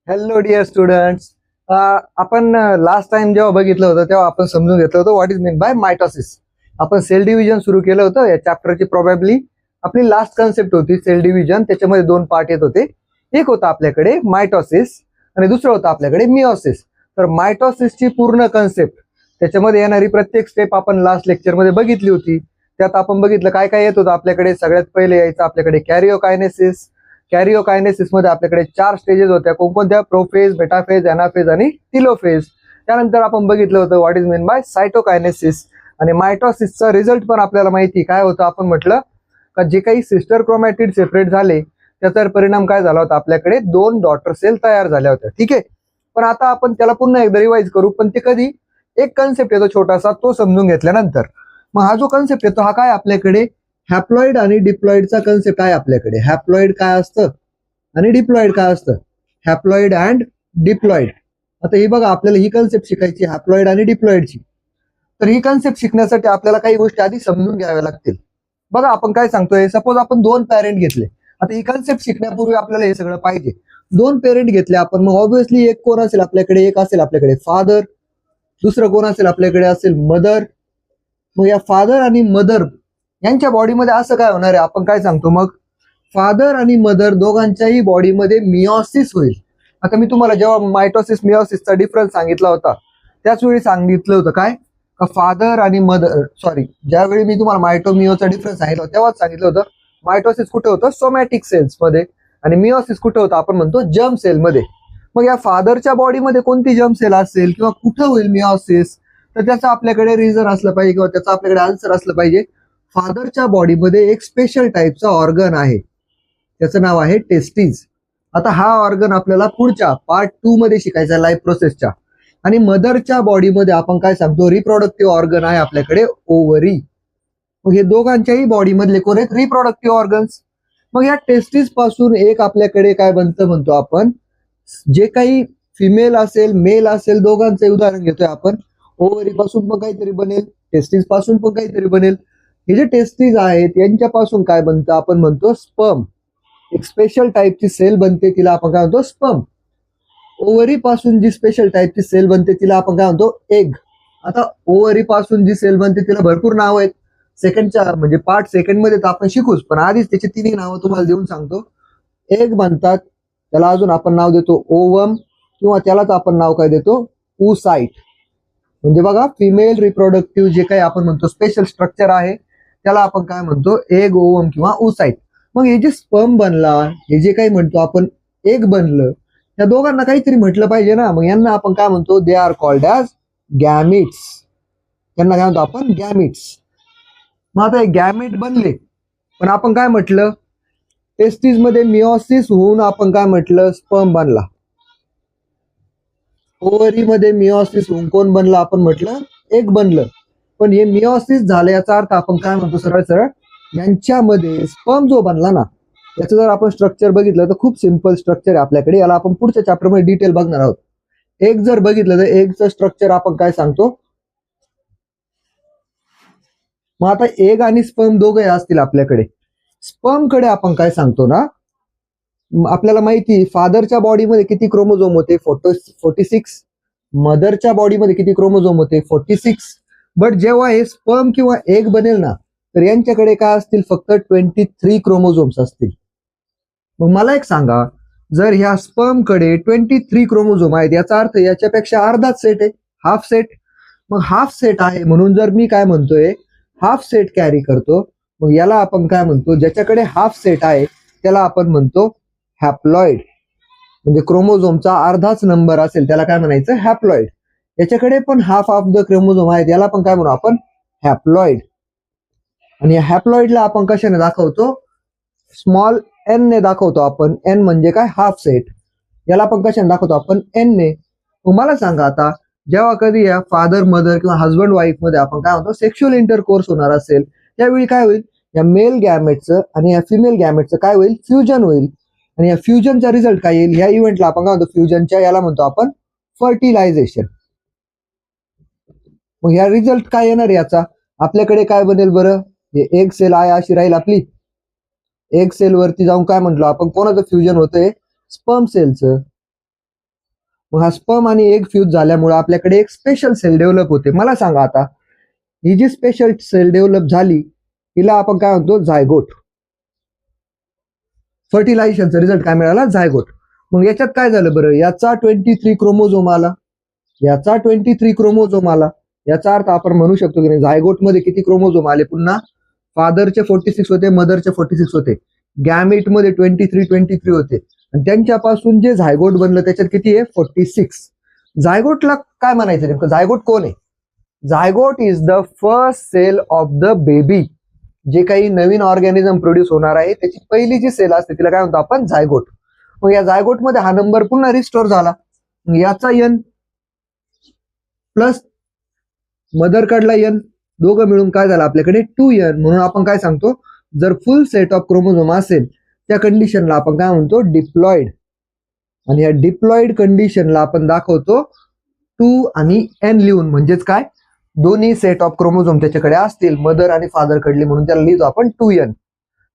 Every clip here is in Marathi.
Hello dear students. आपण लास्ट टाइम जेव्हा बघितलं होतं तेव्हा आपण समजून घेतलं होतं what is mean by mitosis. आपण सेल डिव्हिजन सुरू केलं होतं. या चॅप्टरची प्रोबॅबली आपली लास्ट कन्सेप्ट होती सेल डिव्हिजन. त्याच्यामध्ये दोन पार्ट येत होते. एक होता आपल्याकडे मायटॉसिस आणि दुसरं होतं आपल्याकडे मिओसिस. तर मायटॉसिसची पूर्ण कन्सेप्ट त्याच्यामध्ये येणारी प्रत्येक स्टेप आपण लास्ट लेक्चरमध्ये बघितली होती. त्यात आपण बघितलं काय काय येत होतं आपल्याकडे. सगळ्यात पहिले यायचं आपल्याकडे कॅरिओकायनेसिस. कॅरिओकायनेसिस मध्ये आपल्याकडे 4 स्टेजेस होत्या. कोणकोणत्या? प्रोफेज, मेटाफेज, एनाफेज आणि टिलोफेज. त्यानंतर आपण बघितलं होतं what is mean bye cytokinesis. आणि मायटॉसिसचा रिझल्ट पण आपल्याला माहिती काय होतं. आपण म्हटलं का जे काही सिस्टर क्रोमॅटिड सेपरेट झाले त्याचा परिणाम काय झाला होता, आपल्याकडे 2 डॉटर सेल तयार झाल्या होत्या. ठीक आहे. पण आता आपण त्याला पुन्हा एकदा रिवाइज करू. पण ते कधी? एक कन्सेप्ट येतो छोटासा, तो समजून घेतल्यानंतर. मग हा जो कन्सेप्ट येतो हा काय आपल्याकडे हॅप्लॉइड आणि डिप्लॉइडचा कन्सेप्ट आहे आपल्याकडे. हॅप्लॉइड काय असतं आणि डिप्लॉइड काय असतं? Haploid and diploid. आता ही बघा, आपल्याला ही कन्सेप्ट शिकायची हॅप्लॉइड आणि डिप्लॉइडची. तर ही कन्सेप्ट शिकण्यासाठी आपल्याला काही गोष्टी आधी समजून घ्याव्या लागतील. बघा आपण काय सांगतोय, सपोज आपण 2 पॅरेंट घेतले. आता ही कन्सेप्ट शिकण्यापूर्वी आपल्याला हे सगळं पाहिजे. 2 पेरेंट घेतले आपण, मग ऑब्व्हियसली एक कोण असेल आपल्याकडे? एक असेल आपल्याकडे फादर, दुसरं कोण असेल आपल्याकडे? असेल मदर. मग या फादर आणि मदर यांच्या बॉडीमध्ये असं काय होणार आहे? आपण काय सांगतो मग, फादर आणि मदर दोघांच्याही बॉडीमध्ये मिओसिस होईल. आता मी तुम्हाला जेव्हा मायटोसिस मिओसिसचा डिफरन्स सांगितला होता त्याच वेळी सांगितलं होतं काय, का फादर आणि मदर, सॉरी, ज्यावेळी मी तुम्हाला मायटोमिओचा डिफरन्स सांगितलं होतं तेव्हाच सांगितलं होतं मायटोसिस कुठे होतं? सोमॅटिक सेल्स मध्ये. आणि मिओसिस कुठे होतं? आपण म्हणतो जर्म सेल मध्ये. मग या फादरच्या बॉडीमध्ये कोणती जर्म सेल असेल किंवा कुठं होईल मिओसिस, तर त्याचं आपल्याकडे रिझन असलं पाहिजे किंवा त्याचं आपल्याकडे आन्सर असलं पाहिजे. फादरच्या बॉडीमध्ये एक स्पेशल टाईपचा ऑर्गन आहे, त्याचं नाव आहे टेस्टीज. आता हा ऑर्गन आपल्याला पुढच्या पार्ट 2 मध्ये शिकायचा लाईफ प्रोसेसच्या. आणि मदरच्या बॉडीमध्ये आपण काय सांगतो, रिप्रोडक्टिव्ह ऑर्गन आहे आपल्याकडे ओव्हरी. मग हे दोघांच्याही बॉडीमधले कोण आहेत? Reproductive organs. मग या टेस्टीज पासून एक आपल्याकडे काय बनतं म्हणतो आपण, जे काही फिमेल असेल मेल असेल दोघांचं उदाहरण घेतोय आपण. ओव्हरी पासून पण काहीतरी बनेल, टेस्टीज पासून पण काहीतरी बनेल. हे जे टेस्टीज आहेत यांच्यापासून काय बनतं? आपण म्हणतो स्पर्म. एक स्पेशल टाईपची सेल बनते, तिला आपण काय म्हणतो? स्पर्म. ओव्हरी पासून जी स्पेशल टाईपची सेल बनते तिला आपण काय म्हणतो? एग. आता ओव्हरी पासून जी सेल बनते तिला भरपूर नाव आहेत. सेकंडच्या म्हणजे पार्ट सेकंड मध्ये तर आपण शिकूच, पण आधीच त्याची 3 नावं तुम्हाला देऊन सांगतो. एग बनतात, त्याला अजून आपण नाव देतो ओवम, किंवा त्यालाच आपण नाव काय देतो? ऊसाइट. म्हणजे बघा, फिमेल रिप्रोडक्टिव्ह जे काही आपण म्हणतो स्पेशल स्ट्रक्चर आहे त्याला आपण काय म्हणतो? एग, ओवम किंवा ऊसाइट. मग हे जे स्पर्म बनला, हे जे काही म्हणतो आपण एग बनलं, त्या दोघांना काहीतरी म्हटलं पाहिजे ना. मग यांना आपण काय म्हणतो? They are called as गॅमिट्स. त्यांना काय म्हणतो आपण? गॅमिट्स. मग आता हे गॅमिट बनले, पण आपण काय म्हटलं? टेस्टीज मध्ये मिओसिस होऊन आपण काय म्हटलं? स्पर्म बनला. ओव्हरी मध्ये मिओसिस होऊन कोण बनलं? आपण म्हटलं एग बनलं. पण हे मिओसिस झालं याचा अर्थ आपण काय म्हणतो? सरळ सरळ यांच्यामध्ये स्पर्म जो बनला ना, याचं जर आपण स्ट्रक्चर बघितलं तर खूप सिंपल स्ट्रक्चर आहे आपल्याकडे. याला आपण पुढच्या चॅप्टरमध्ये डिटेल बघणार आहोत. एग जर बघितलं तर एगचं स्ट्रक्चर आपण काय सांगतो? मग आता एग आणि स्पर्म दोघे असतील आपल्याकडे. स्पर्म कडे आपण काय सांगतो ना, आपल्याला माहिती फादरच्या बॉडीमध्ये किती क्रोमोझोम होते? 46. मदरच्या बॉडीमध्ये किती क्रोमोझोम होते? 46. बट जेव्हा हे स्पर्म किंवा एग बनेल ना, तर यांच्याकडे काय असतील? फक्त 23 क्रोमोझोम्स असतील. मग मला एक सांगा, जर ह्या स्पर्म कडे 23 क्रोमोझोम आहेत, याचा अर्थ याच्यापेक्षा अर्धाच सेट आहे, हाफ सेट. मग हाफ सेट आहे म्हणून जर मी काय म्हणतोय, हाफ सेट कॅरी करतो, मग याला आपण काय म्हणतो? ज्याच्याकडे हाफ सेट आहे त्याला आपण म्हणतो हॅप्लॉइड. म्हणजे क्रोमोझोमचा अर्धाच नंबर असेल त्याला काय म्हणायचं? हॅप्लॉइड. याच्याकडे पण हाफ ऑफ द क्रोमोझोम आहेत, याला पण काय म्हणू आपण? हॅप्लॉइड. आणि या हॅप्लॉइडला आपण कशाने दाखवतो? स्मॉल एन ने दाखवतो आपण. एन म्हणजे काय? Half set. याला आपण कशाने दाखवतो? आपण एन ने. मला सांगा, आता जेव्हा कधी या फादर मदर किंवा हजबंड वाईफ मध्ये आपण काय म्हणतो? सेक्शुअल इंटरकोर्स होणार असेल, त्यावेळी काय होईल? या मेल गॅमेटचं आणि या फिमेल गॅमेटचं काय होईल? फ्युजन होईल. आणि या फ्युजनचा रिझल्ट काय येईल? ह्या इव्हेंटला आपण काय म्हणतो? फ्युजनच्या याला म्हणतो आपण फर्टिलायझेशन. मग ह्या रिझल्ट काय येणार याचा? आपल्याकडे काय बनेल बरं? हे एग सेल आहे अशी राहील आपली. एग सेल वरती जाऊन काय म्हटलं आपण? कोणाचं फ्युजन होतंय? स्पर्म सेलचं. मग हा स्पर्म आणि एग फ्यूज झाल्यामुळे आपल्याकडे एक स्पेशल सेल डेव्हलप होते. मला सांगा आता, ही जी स्पेशल सेल डेव्हलप झाली हिला आपण काय म्हणतो, झायगोट. फर्टिलायझेशनचा रिझल्ट काय मिळाला, झायगोट. मग याच्यात काय झालं बरं, याचा 23 क्रोमोझोम आला, याचा 23 क्रोमोझोम आला. याचा अर्थ आपण म्हणू शकतो की नाही, झायगोट मध्ये किती क्रोमोझोम आले, पुन्हा फादरचे 46 होते, मदरचे 46 होते, गॅमेट मध्ये 23 होते, आणि त्यांच्यापासून जे झायगोट बनलं त्याच्यात किती आहे, 46. झायगोटला काय म्हणायचं नेमकं, झायगोट कोण आहे? Zygote is the first cell of the baby. जे काही नवीन ऑर्गॅनिझम प्रोड्यूस होणार आहे त्याची पहिली जी सेल असते तिला काय म्हणतो आपण, झायगोट. मग या झायगोट मध्ये हा नंबर पुन्हा रिस्टोर झाला. याचा एन प्लस मदर कडला एन, दोघं मिळून काय झालं आपल्याकडे 2n. म्हणून आपण काय सांगतो, जर फुल सेट ऑफ क्रोमोझोम असेल त्या कंडिशनला आपण काय म्हणतो, डिप्लॉइड. आणि या डिप्लॉइड कंडिशनला आपण दाखवतो 2 आणि n लिहून. म्हणजेच काय, दोन्ही सेट ऑफ क्रोमोझोम त्याच्याकडे असतील, मदर आणि फादर कडली, म्हणून त्याला लिहितो आपण 2n.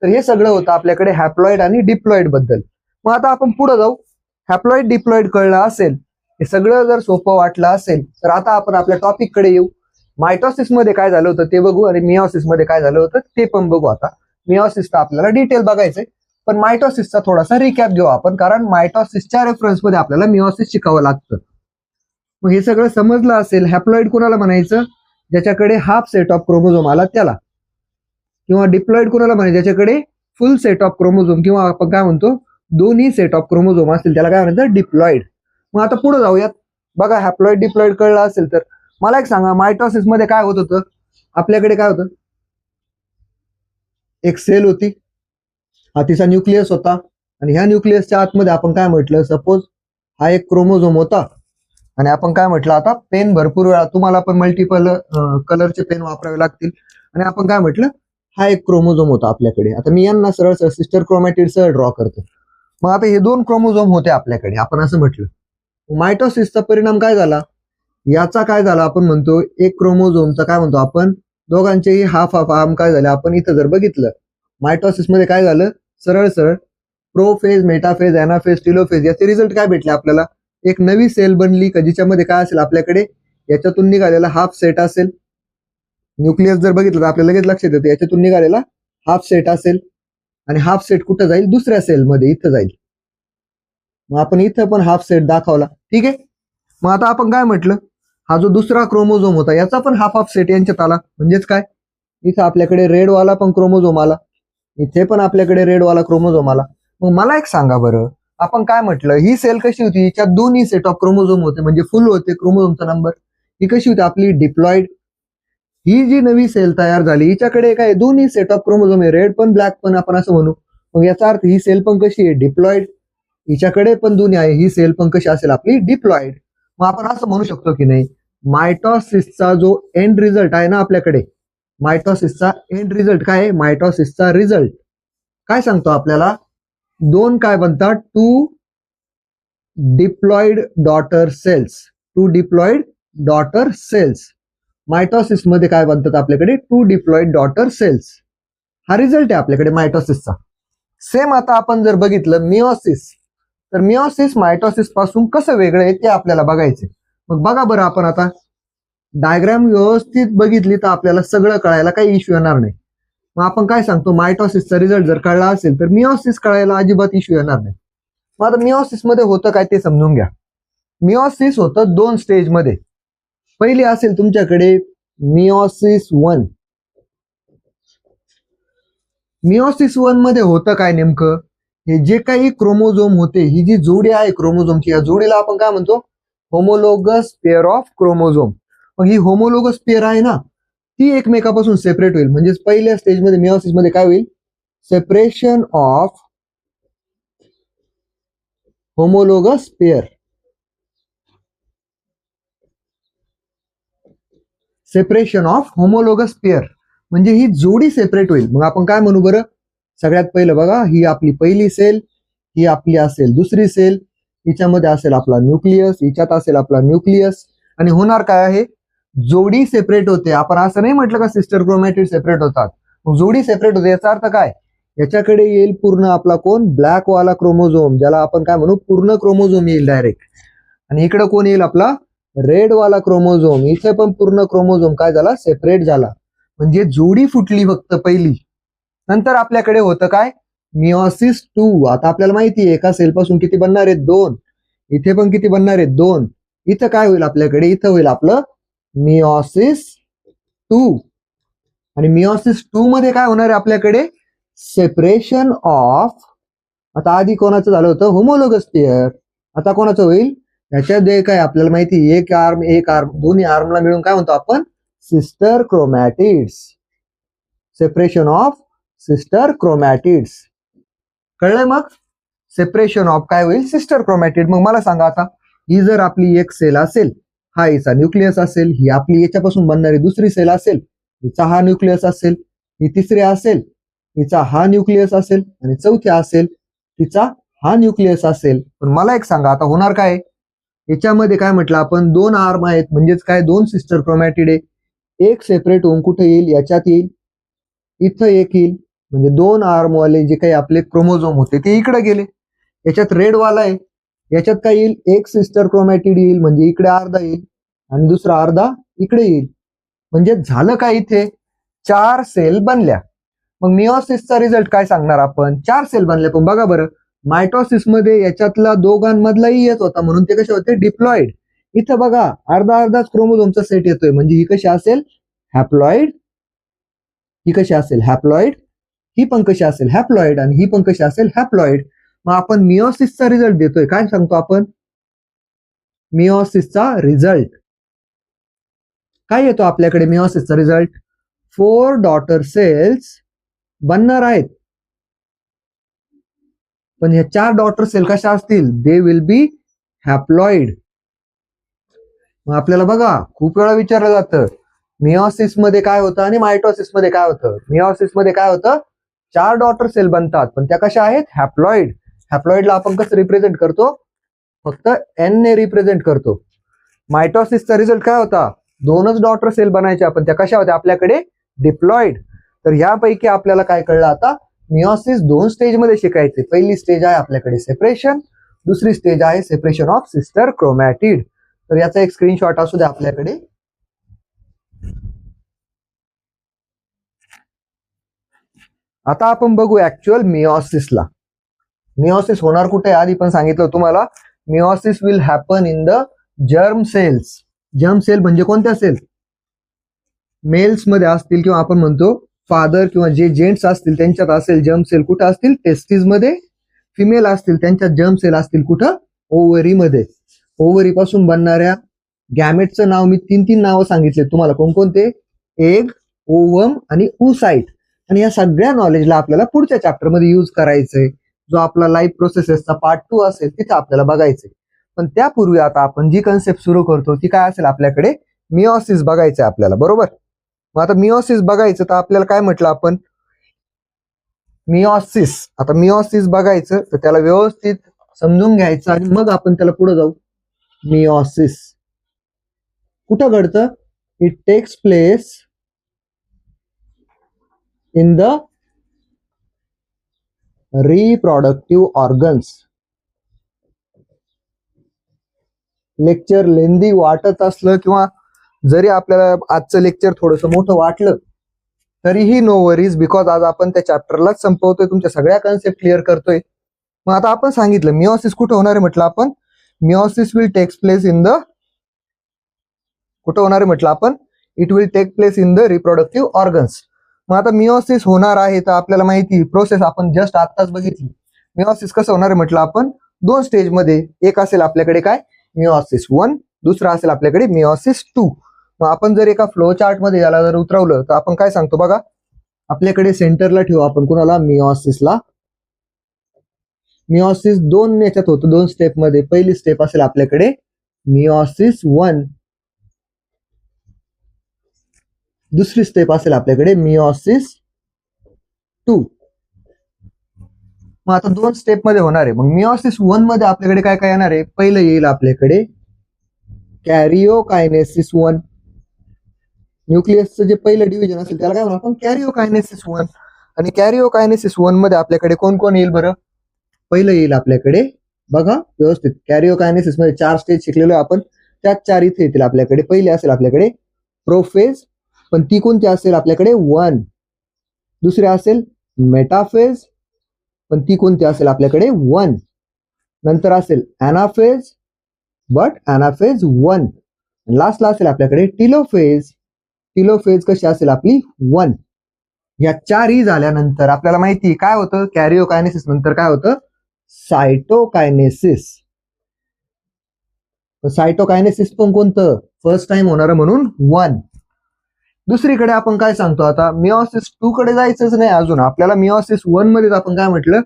तर हे सगळं होतं आपल्याकडे हॅप्लॉइड आणि डिप्लॉइड बद्दल. मग आता आपण पुढे जाऊ. हॅप्लॉइड डिप्लॉइड कळलं असेल, हे सगळं जर सोपं वाटलं असेल, तर आता आपण आपल्या टॉपिक कडे येऊ. मायटॉसिस मध्ये काय झालं होतं ते बघू, आणि मिओसिस मध्ये काय झालं होतं ते पण बघू. आता मिओसिसचा आपल्याला डिटेल बघायचंय, पण मायटॉसिसचा थोडासा रिकॅप घेऊ आपण, कारण मायटॉसिसच्या रेफरन्स मध्ये आपल्याला मिओसिस शिकावं लागतं. मग हे सगळं समजलं असेल. हॅप्लॉइड कोणाला म्हणायचं, ज्याच्याकडे हाफ सेट ऑफ क्रोमोझोम आला त्याला. किंवा डिप्लॉइड कोणाला म्हणायचं, ज्याच्याकडे फुल सेट ऑफ क्रोमोझोम, किंवा आपण काय म्हणतो दोन्ही सेट ऑफ क्रोमोझोम असतील त्याला काय म्हणायचं, डिप्लॉइड. मग आता पुढे जाऊयात. बघा, हॅप्लॉइड डिप्लॉइड कळलं असेल तर मला एक सांगा, मायटॉसिस मध्ये काय होत होतं, आपल्याकडे काय होतं, एक सेल होती, हा तिचा न्यूक्लियस होता, आणि ह्या न्यूक्लियसच्या आतमध्ये आपण काय म्हटलं, सपोज हा एक क्रोमोझोम होता, आणि आपण काय म्हटलं, आता पेन भरपूर वेळा तुम्हाला पण मल्टिपल कलरचे पेन वापरावे लागतील, आणि आपण काय म्हटलं, हा एक क्रोमोझोम होता आपल्याकडे. आता मी यांना सरळ सरळ सिस्टर क्रोमॅटिड सरळ ड्रॉ करतो. मग आता हे 2 क्रोमोझोम होते आपल्याकडे, आपण असं म्हटलं. मायटॉसिसचा परिणाम काय झाला, याचा काय झाला, आपण म्हणतो एक क्रोमोझोमचा काय म्हणतो आपण, दोघांचेही हाफ हाफ आर्म काय झाले. आपण इथं जर बघितलं मायटॉसिस मध्ये काय झालं, सरळ सरळ प्रोफेज, मेटाफेज, एनाफेज, टिलोफेज याचे रिझल्ट काय भेटले आपल्याला, एक नवी सेल बनली का जिच्यामध्ये काय असेल आपल्याकडे, याच्यातून निघालेला हाफ सेट असेल. न्यूक्लियस जर बघितलं तर आपल्याला लगेच लक्षात येतं, याच्यातून निघालेला हाफ सेट असेल, आणि हाफ सेट कुठं जाईल, दुसऱ्या सेलमध्ये इथं जाईल. मग आपण इथं पण हाफ सेट दाखवला, ठीक आहे. मग आता आपण काय म्हटलं, हा जो दुसरा क्रोमोझोम होता याचा पण हाफ हाफ सेट यांच्यात आला. म्हणजेच काय, इथं आपल्याकडे रेडवाला पण क्रोमोझोम आला, इथे पण आपल्याकडे रेडवाला क्रोमोझोम आला. मग मला एक सांगा बरं, आपण काय म्हटलं, ही सेल कशी होती, हिच्यात दोन्ही सेट ऑफ क्रोमोझोम होते, म्हणजे फुल होते क्रोमोझोमचा नंबर. ही कशी होती आपली, डिप्लॉइड. ही जी नवी सेल तयार झाली हिच्याकडे काय, दोन्ही सेट ऑफ क्रोमोझोम आहे, रेड पण ब्लॅक पण, आपण असं म्हणू. मग याचा अर्थ ही सेल पण कशी आहे, डिप्लॉइड. हिच्याकडे पण दोन्ही आहे, ही सेल पण कशी असेल आपली, डिप्लॉइड. मग आपण असं म्हणू शकतो की नाही, मायटॉसिसचा जो एंड रिझल्ट आहे ना आपल्याकडे, मायटॉसिसचा एंड रिझल्ट काय आहे, मायटॉसिसचा रिझल्ट काय सांगतो आपल्याला, 2 काय बनतात, 2 diploid daughter cells. 2 diploid daughter cells. Mitosis मध्ये काय बनतात आपल्याकडे, 2 डिप्लॉइड डॉटर सेल्स. हा रिझल्ट आहे आपल्याकडे मायटॉसिसचा. सेम आता आपण जर बघितलं मिओसिस, तर मिओसिस मायटॉसिस पासून कसं वेगळं आहे ते आपल्याला बघायचे. मग बघा बरं, आपण आता डायग्राम व्यवस्थित बघितली तर आपल्याला सगळं कळायला काही इश्यू येणार नाही. मग आपण काय सांगतो, मायटॉसिसचा रिझल्ट जर कळला असेल तर मिओसिस कळायला अजिबात इश्यू येणार नाही. मग आता मिओसिस मध्ये होतं काय ते समजून घ्या. मिओसिस होतं 2 स्टेज मध्ये. पहिली असेल तुमच्याकडे मिओसिस 1. मिओसिस 1 मध्ये होतं काय नेमकं, हे जे काही क्रोमोझोम होते, ही जी जोडी आहे क्रोमोझोमची, या जोडीला आपण काय म्हणतो, होमोलोगस पेअर ऑफ क्रोमोझोम. मग ही होमोलोगस पेअर आहे ना, ती एकमेकापासून सेपरेट होईल. म्हणजे पहिल्या स्टेजमध्ये मिओसिस मध्ये काय होईल, separation of homologous pair. Separation of homologous pair म्हणजे ही जोडी सेपरेट होईल. मग आपण काय म्हणू बरं, सगळ्यात पहिलं बघा, ही आपली पहिली सेल, ही आपली असेल दुसरी सेल, हिच्यामध्ये असेल आपला न्यूक्लियस, हिच्यात असेल आपला न्यूक्लियस, आणि होणार काय आहे, जोडी सेपरेट होते. आपण असं नाही म्हटलं का सिस्टर क्रोमॅटिड सेपरेट होतात, मग जोडी सेपरेट होते. याचा अर्थ काय, याच्याकडे येईल पूर्ण आपला कोण, ब्लॅक वाला क्रोमोझोम, ज्याला आपण काय म्हणू, पूर्ण क्रोमोझोम येईल डायरेक्ट. आणि इकडे कोण येईल आपला रेड वाला क्रोमोझोम. इथे पण पूर्ण क्रोमोझोम काय झाला सेपरेट झाला, म्हणजे जोडी फुटली फक्त पहिली. नंतर आपल्याकडे होतं काय मिओसिस 2. आता आपल्याला माहिती आहे एका सेल पासून किती बनणार आहेत 2. इथे पण किती बनणार आहेत 2. इथं काय होईल आपल्याकडे, इथं होईल आपलं मिओसिस 2. आणि मिओसिस 2 मध्ये काय होणार आहे आपल्याकडे सेपरेशन ऑफ. आता आधी कोणाचं झालं होतं होमोलोगस पेअर, आता कोणाचं होईल याच्यात काय आपल्याला माहिती एक आर्म दोन्ही आर्मला मिळून काय म्हणतो आपण sister chromatids. Separation of sister chromatids. कळलंय मग सेपरेशन ऑफ काय होईल सिस्टर क्रोमॅटिड. मग मला सांगा आता ही जर आपली एक सेल असेल, हा हिचा न्यूक्लियस असेल, ही आपली याच्यापासून बनणारी दुसरी सेल असेल, हिचा हा न्यूक्लियस असेल, ही तिसरी असेल, हिचा हा न्यूक्लियस असेल, आणि चौथी असेल तिचा हा न्यूक्लियस असेल. पण मला एक सांगा आता होणार काय, याच्यामध्ये काय म्हटलं आपण दोन आर्म आहेत, म्हणजेच काय दोन सिस्टर क्रोमॅटिड आहे. एक सेपरेट होऊन कुठे येईल याच्यात येईल, इथं एक येईल, म्हणजे दोन आर्म वाले जे काही आपले क्रोमोझोम होते ते इकडे गेले. याच्यात रेड वाला आहे, याच्यात काय येईल एक सिस्टर क्रोमॅटिड येईल, म्हणजे इकडे अर्धा येईल आणि दुसरा अर्धा इकडे येईल. म्हणजे झालं काय इथे 4 सेल बनल्या. मग मिओसिसचा रिझल्ट काय सांगणार आपण 4 सेल बनल्या. पण बघा बरं मायटोसिस मध्ये याच्यातला दोघांमधलाही येत होता म्हणून ते कसे होते डिप्लॉइड. इथं बघा अर्धाच क्रोमोझोमचा सेट येतोय, म्हणजे ही कशी असेल हॅप्लॉइड, ही कशी असेल हॅप्लॉइड, ही पण कशी असेल हॅप्लॉइड, आणि ही पण कशी असेल हॅप्लॉइड. मग आपण मिओसिसचा रिझल्ट देतोय, काय सांगतो आपण मिओसिसचा रिझल्ट काय येतो आपल्याकडे. मिओसिसचा रिझल्ट 4 डॉटर सेल्स बनणार आहेत, पण ह्या 4 डॉटर सेल कशा असतील दे विल बी हॅप्लॉइड. मग आपल्याला बघा खूप वेळा विचारलं जातं मिओसिस मध्ये काय होतं आणि मायटोसिस मध्ये काय होतं. मिओसिस मध्ये काय होतं 4 डॉटर सेल बनतात, पण त्या कशा आहेत हॅप्लॉइड. हॅप्लॉइडला आपण कसं रिप्रेझेंट करतो फक्त एन ने रिप्रेझेंट करतो. मायटोसिसचा रिझल्ट काय होता 2च डॉटर सेल बनायच्या, पण त्या कशा होत्या आपल्याकडे डिप्लॉइड. तर यापैकी आपल्याला काय कळलं आता मिओसिस 2 स्टेज मध्ये शिकायचे. पहिली स्टेज आहे आपल्याकडे सेपरेशन, दुसरी स्टेज आहे सेपरेशन ऑफ सिस्टर क्रोमॅटिड. तर याचा एक स्क्रीनशॉट असू द्या आपल्याकडे. आता आपण बघू ऍक्च्युअल मिओसिसला. मिओसिस होणार कुठे आधी पण सांगितलं तुम्हाला meiosis will happen in the germ cells. Germ cell म्हणजे कोणत्या सेल मेल्स मध्ये असतील, किंवा आपण म्हणतो फादर किंवा जे जेंट्स असतील त्यांच्यात असेल जर्म सेल. कुठं असतील टेस्टिस मध्ये. फिमेल असतील त्यांच्यात जर्म सेल असतील कुठं ओव्हरी मध्ये. ओव्हरी पासून बनणाऱ्या गॅमेटचं नाव मी 3 नावं सांगितले तुम्हाला कोणकोणते एग, ओवम आणि oocyte. आणि या सगळ्या नॉलेजला आपल्याला पुढच्या चॅप्टर मध्ये युज करायचंय. जो आपला लाईफ प्रोसेसेसचा पार्ट 2 असेल तिथे आपल्याला बघायचंय. पण त्यापूर्वी आता आपण जी कन्सेप्ट सुरू करतो ती काय असेल आपल्याकडे मिओसिस बघायचंय आपल्याला, बरोबर. मग आता मिओसिस बघायचं तर आपल्याला काय म्हटलं आपण मिओसिस. आता मिओसिस बघायचं तर त्याला व्यवस्थित समजून घ्यायचं आणि मग आपण त्याला पुढे जाऊ. मिओसिस कुठं घडतं it takes place in the reproductive organs. Lecture lengthy वाटत असलं किंवा जरी आपल्याला आजचं लेक्चर थोडंसं मोठं वाटलं तरीही नो वरीज, बिकॉज आज आपण त्या चॅप्टरलाच संपवतोय, तुमच्या सगळ्या कन्सेप्ट क्लिअर करतोय. मग आता आपण सांगितलं मिओसिस कुठं होणार आहे म्हटलं आपण meiosis will takes place in the कुठं होणार आहे म्हटलं आपण it will take place in the reproductive organs. मग आता मिओसिस होणार आहे तर आपल्याला माहिती प्रोसेस आपण जस्ट आत्ताच बघितली. मिओसिस कसं होणार आहे म्हटलं आपण 2 स्टेज मध्ये. एक असेल आपल्याकडे काय मिओसिस 1, दुसरा असेल आपल्याकडे मिओसिस 2. मग आपण जर एका फ्लो चार्ट मध्ये याला जर उतरवलं तर आपण काय सांगतो बघा आपल्याकडे सेंटरला ठेवू आपण कुणाला मिओसिसला. मिओसिस 2 याच्यात होतं 2 स्टेप मध्ये. पहिली स्टेप असेल आपल्याकडे मिओसिस 1, दुसरी स्टेप असेल आपल्याकडे मिओसिस 2. मग आता 2 स्टेप मध्ये होणार आहे. मग मिओसिस 1 मध्ये आपल्याकडे काय काय येणार आहे पहिलं येईल आपल्याकडे कॅरिओकायनेसिस 1. न्यूक्लियसचं जे पहिलं डिव्हिजन असेल त्याला काय म्हणू आपण कॅरिओकायनेसिस 1. आणि कॅरिओकायनेसिस 1 मध्ये आपल्याकडे कोण कोण येईल बरं पहिलं येईल आपल्याकडे बघा व्यवस्थित, कॅरिओकायनेसिस मध्ये 4 स्टेज शिकलेलो आपण, त्याच 4 इथे येतील आपल्याकडे. पहिली असेल आपल्याकडे प्रोफेज, पण ती कोणती असेल आपल्याकडे 1. दुसरी असेल मेटाफेज, पण ती कोणती असेल आपल्याकडे 1. नंतर असेल अॅनाफेज, बट अॅनाफेज 1. लास्टला असेल आपल्याकडे टिलोफेज. टिलोफेज कशी असेल आपली 1. या 4ही झाल्यानंतर आपल्याला माहिती काय होतं, कॅरिओकायनेसिस नंतर काय होतं, सायटोकायनेसिस. सायटोकायनेसिस पण कोणतं, फर्स्ट टाइम होणार म्हणून 1. दुसरीकडे आपण काय सांगतो आता, मिओसिस 2 कडे जायचंच नाही अजून आपल्याला. मिओसिस 1 मध्ये आपण काय म्हटलं,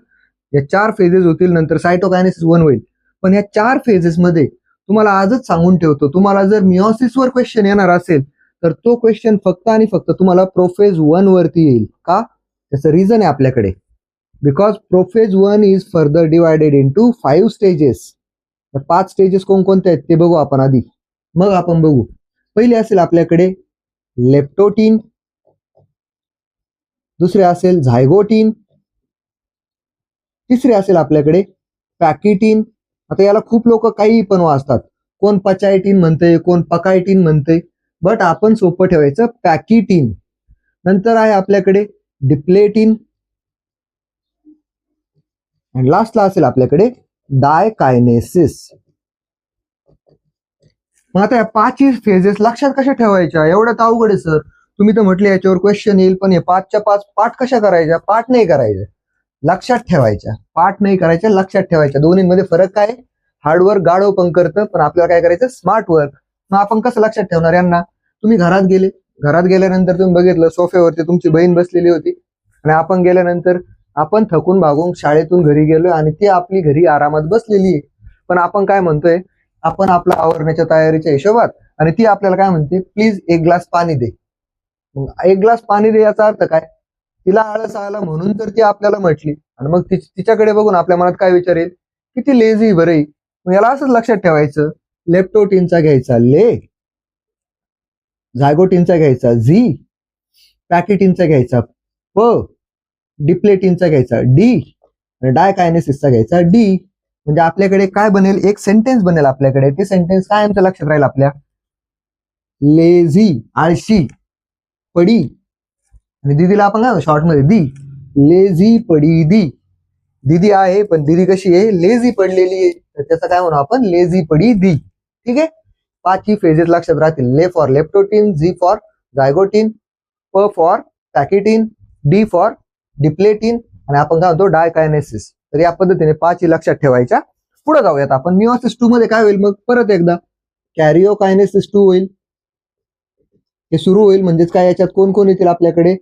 या 4 फेजेस होतील, नंतर सायटोकायनेसिस 1 होईल. पण या 4 फेजेस मध्ये तुम्हाला आजच सांगून ठेवतो, तुम्हाला जर मिओसिसवर क्वेश्चन येणार असेल तर तो क्वेश्चन फक्त आणि फक्त तुम्हाला प्रोफेज 1 वरती येईल. का? त्याचं रिझन आहे आपल्याकडे. Because prophase 1 is further divided into 5 stages. 5 stages कोणकोणते आहेत ते बघू आपण आधी, मग आपण बघू. पहिली असेल आपल्याकडे लेप्टोटीन, दुसरे असेल झायगोटीन, तिसरे असेल आपल्याकडे पॅकिटीन. आता याला खूप लोक काही पण वाचतात, कोण पचायटीन म्हणते, कोण पकायटीन म्हणते, बट आपण सोपं ठेवायचं पॅकिटीन. नंतर आहे आपल्याकडे डिप्लेटीन, आणि लास्टला असेल आपल्याकडे डायकायनेसिस. मग आता या 5 फेजेस लक्षात कशा ठेवायच्या, एवढ्यात अवघड आहे सर. तुम्ही तर म्हटले याच्यावर क्वेश्चन येईल, पण हे 5च्या 5 पाठ कशा करायच्या, पाठ नाही करायच्या, लक्षात ठेवायच्या. पाठ नाही करायच्या, लक्षात ठेवायच्या. दोन्हीमध्ये फरक काय, हार्डवर्क गाढव पण करतं, पण आपल्याला काय करायचं, स्मार्ट वर्क. मग आपण कसं लक्षात ठेवणार यांना, तुम्ही घरात गेले, घरात गेल्यानंतर तुम्ही बघितलं सोफ्यावरती तुमची बहीण बसलेली होती, आणि आपण गेल्यानंतर आपण थकून भागून शाळेतून घरी गेलो आणि ती आपली घरी आरामात बसलेली आहे. पण आपण काय म्हणतोय, आपण आपला आवरण्याच्या तयारीच्या हिशोबात, आणि ती आपल्याला काय म्हणते, प्लीज 1 ग्लास पाणी दे. मग 1 ग्लास पाणी दे याचा अर्थ काय, तिला आळस आला म्हणून तर ती आपल्याला म्हटली, आणि मग तिच्याकडे बघून आपल्या मनात काय विचार येईल, किती लेझी बरं. मग याला असंच लक्षात ठेवायचं, लेप्टोटीनचा घ्यायचा ले, झायगोटीनचा घ्यायचा झी, पॅकिटीनचा घ्यायचा प, डिप्लेटीनचा घ्यायचा डी, आणि डायकायनेसिसचा घ्यायचा डी. म्हणजे आपल्याकडे काय बनेल, एक सेंटेन्स बनेल आपल्याकडे. ते सेंटेन्स काय आमचं लक्षात राहील आपल्या, लेझी आळशी पडी, आणि दीदीला आपण काय शॉर्ट मध्ये दी, लेझी पडी दी. दीदी आहे पण दीदी कशी आहे, लेझी पडलेली आहे, तर त्याचं काय म्हणू आपण, लेझी पडी दी. ठीक आहे. 5 फेजेस लक्षात राहतील, ले फॉर लेप्टोटीन, झी फॉर झायगोटीन, प फॉर पॅकिटीन, डी फॉर डिप्लेटीन, आणि आपण काय म्हणतो डायकायनेसिस. तर या पद्धतीने 5 लक्षात ठेवायच्या. पुढे जाऊयात आपण. मिओसिस 2 मध्ये काय होईल, मग परत एकदा कॅरिओकायनेसिस 2 होईल. हे सुरू होईल, म्हणजेच काय, याच्यात कोण कोण येतील आपल्याकडे,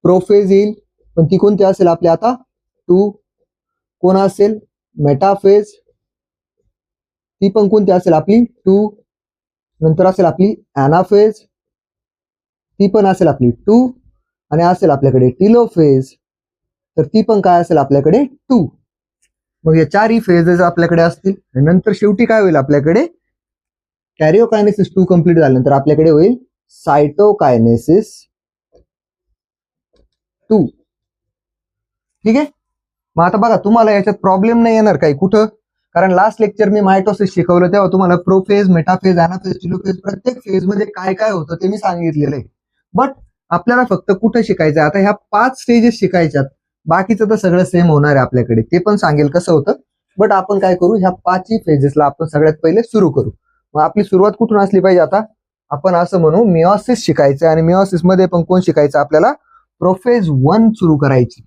प्रोफेज येईल, पण ती कोणती असेल आपल्या आता 2. कोण असेल मेटाफेज, ती पण कोणती असेल आपली 2. नंतर असेल आपली अॅनाफेज, ती पण असेल आपली 2. आणि असेल आपल्याकडे टिलोफेज, तर ती पण काय असेल आपल्याकडे 2. मग या 4ही फेजेस आपल्याकडे असतील. आणि नंतर शेवटी काय होईल आपल्याकडे, कॅरिओकायनेसिस 2 कंप्लीट झाल्यानंतर आपल्याकडे होईल सायटोकायनेसिस 2. ठीक आहे. मग आता बघा, तुम्हाला याच्यात प्रॉब्लेम नाही येणार काही कुठं, कारण लास्ट लेक्चर मी मायटोसिस शिकवलं तेव्हा तुम्हाला प्रोफेज, मेटाफेज, अॅनाफेज, टिलोफेज प्रत्येक फेज मध्ये काय काय होतं ते मी सांगितलेलं आहे. बट आपल्याला फक्त कुठं शिकायचं, आता ह्या 5 स्टेजेस शिकायच्यात, बाकीचं तर सगळं सेम होणार आहे आपल्याकडे, ते पण सांगेल कसं होतं. बट आपण काय करू, ह्या 5ही फेजेसला आपण सगळ्यात पहिले सुरू करू. मग आपली सुरुवात कुठून असली पाहिजे, आता आपण असं म्हणू मिओसिस शिकायचं, आणि मिओसिस मध्ये पण कोण शिकायचं आपल्याला, प्रोफेज 1 सुरू करायची.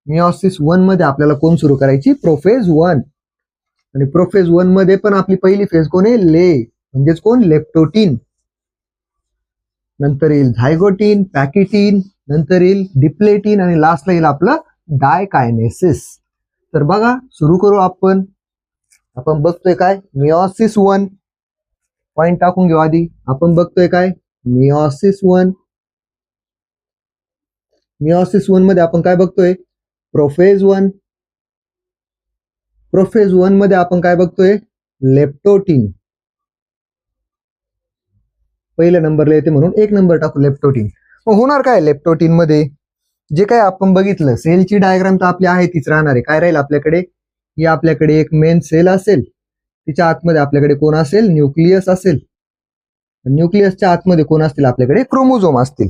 मिओसिस 1 मध्ये आपल्याला कोण सुरू करायची, प्रोफेज 1. आणि प्रोफेज 1 मध्ये पण आपली पहिली फेज कोण आहे, ले, म्हणजेच कोण, लेप्टोटीन. नंतर येईल झायगोटीन, पॅकिटीन, नंतर येईल डिप्लेटीन, आणि लास्टला येईल आपलं डायकायनेसिस. तर बघा, सुरू करू आपण. आपण बघतोय काय, मिओसिस 1. पॉइंट टाकून घेऊ आधी. आपण बघतोय काय, मिओसिस 1. मिओसिस 1 मध्ये आपण काय बघतोय, प्रोफेज 1. प्रोफेज 1 मध्ये आपण काय बघतोय, लेप्टोटीन. पहिल्या नंबरला येते म्हणून 1 नंबर टाकू लेप्टोटीन. मग होणार काय लेप्टोटीन मध्ये, जे काय आपण बघितलं सेलची डायग्राम तर आपली आहे तीच राहणार आहे. काय राहील आपल्याकडे, ही आपल्याकडे एक मेन सेल असेल, तिच्या आतमध्ये आपल्याकडे कोण असेल, न्यूक्लियस असेल. न्यूक्लियसच्या आतमध्ये कोण असतील आपल्याकडे, क्रोमोझोम असतील.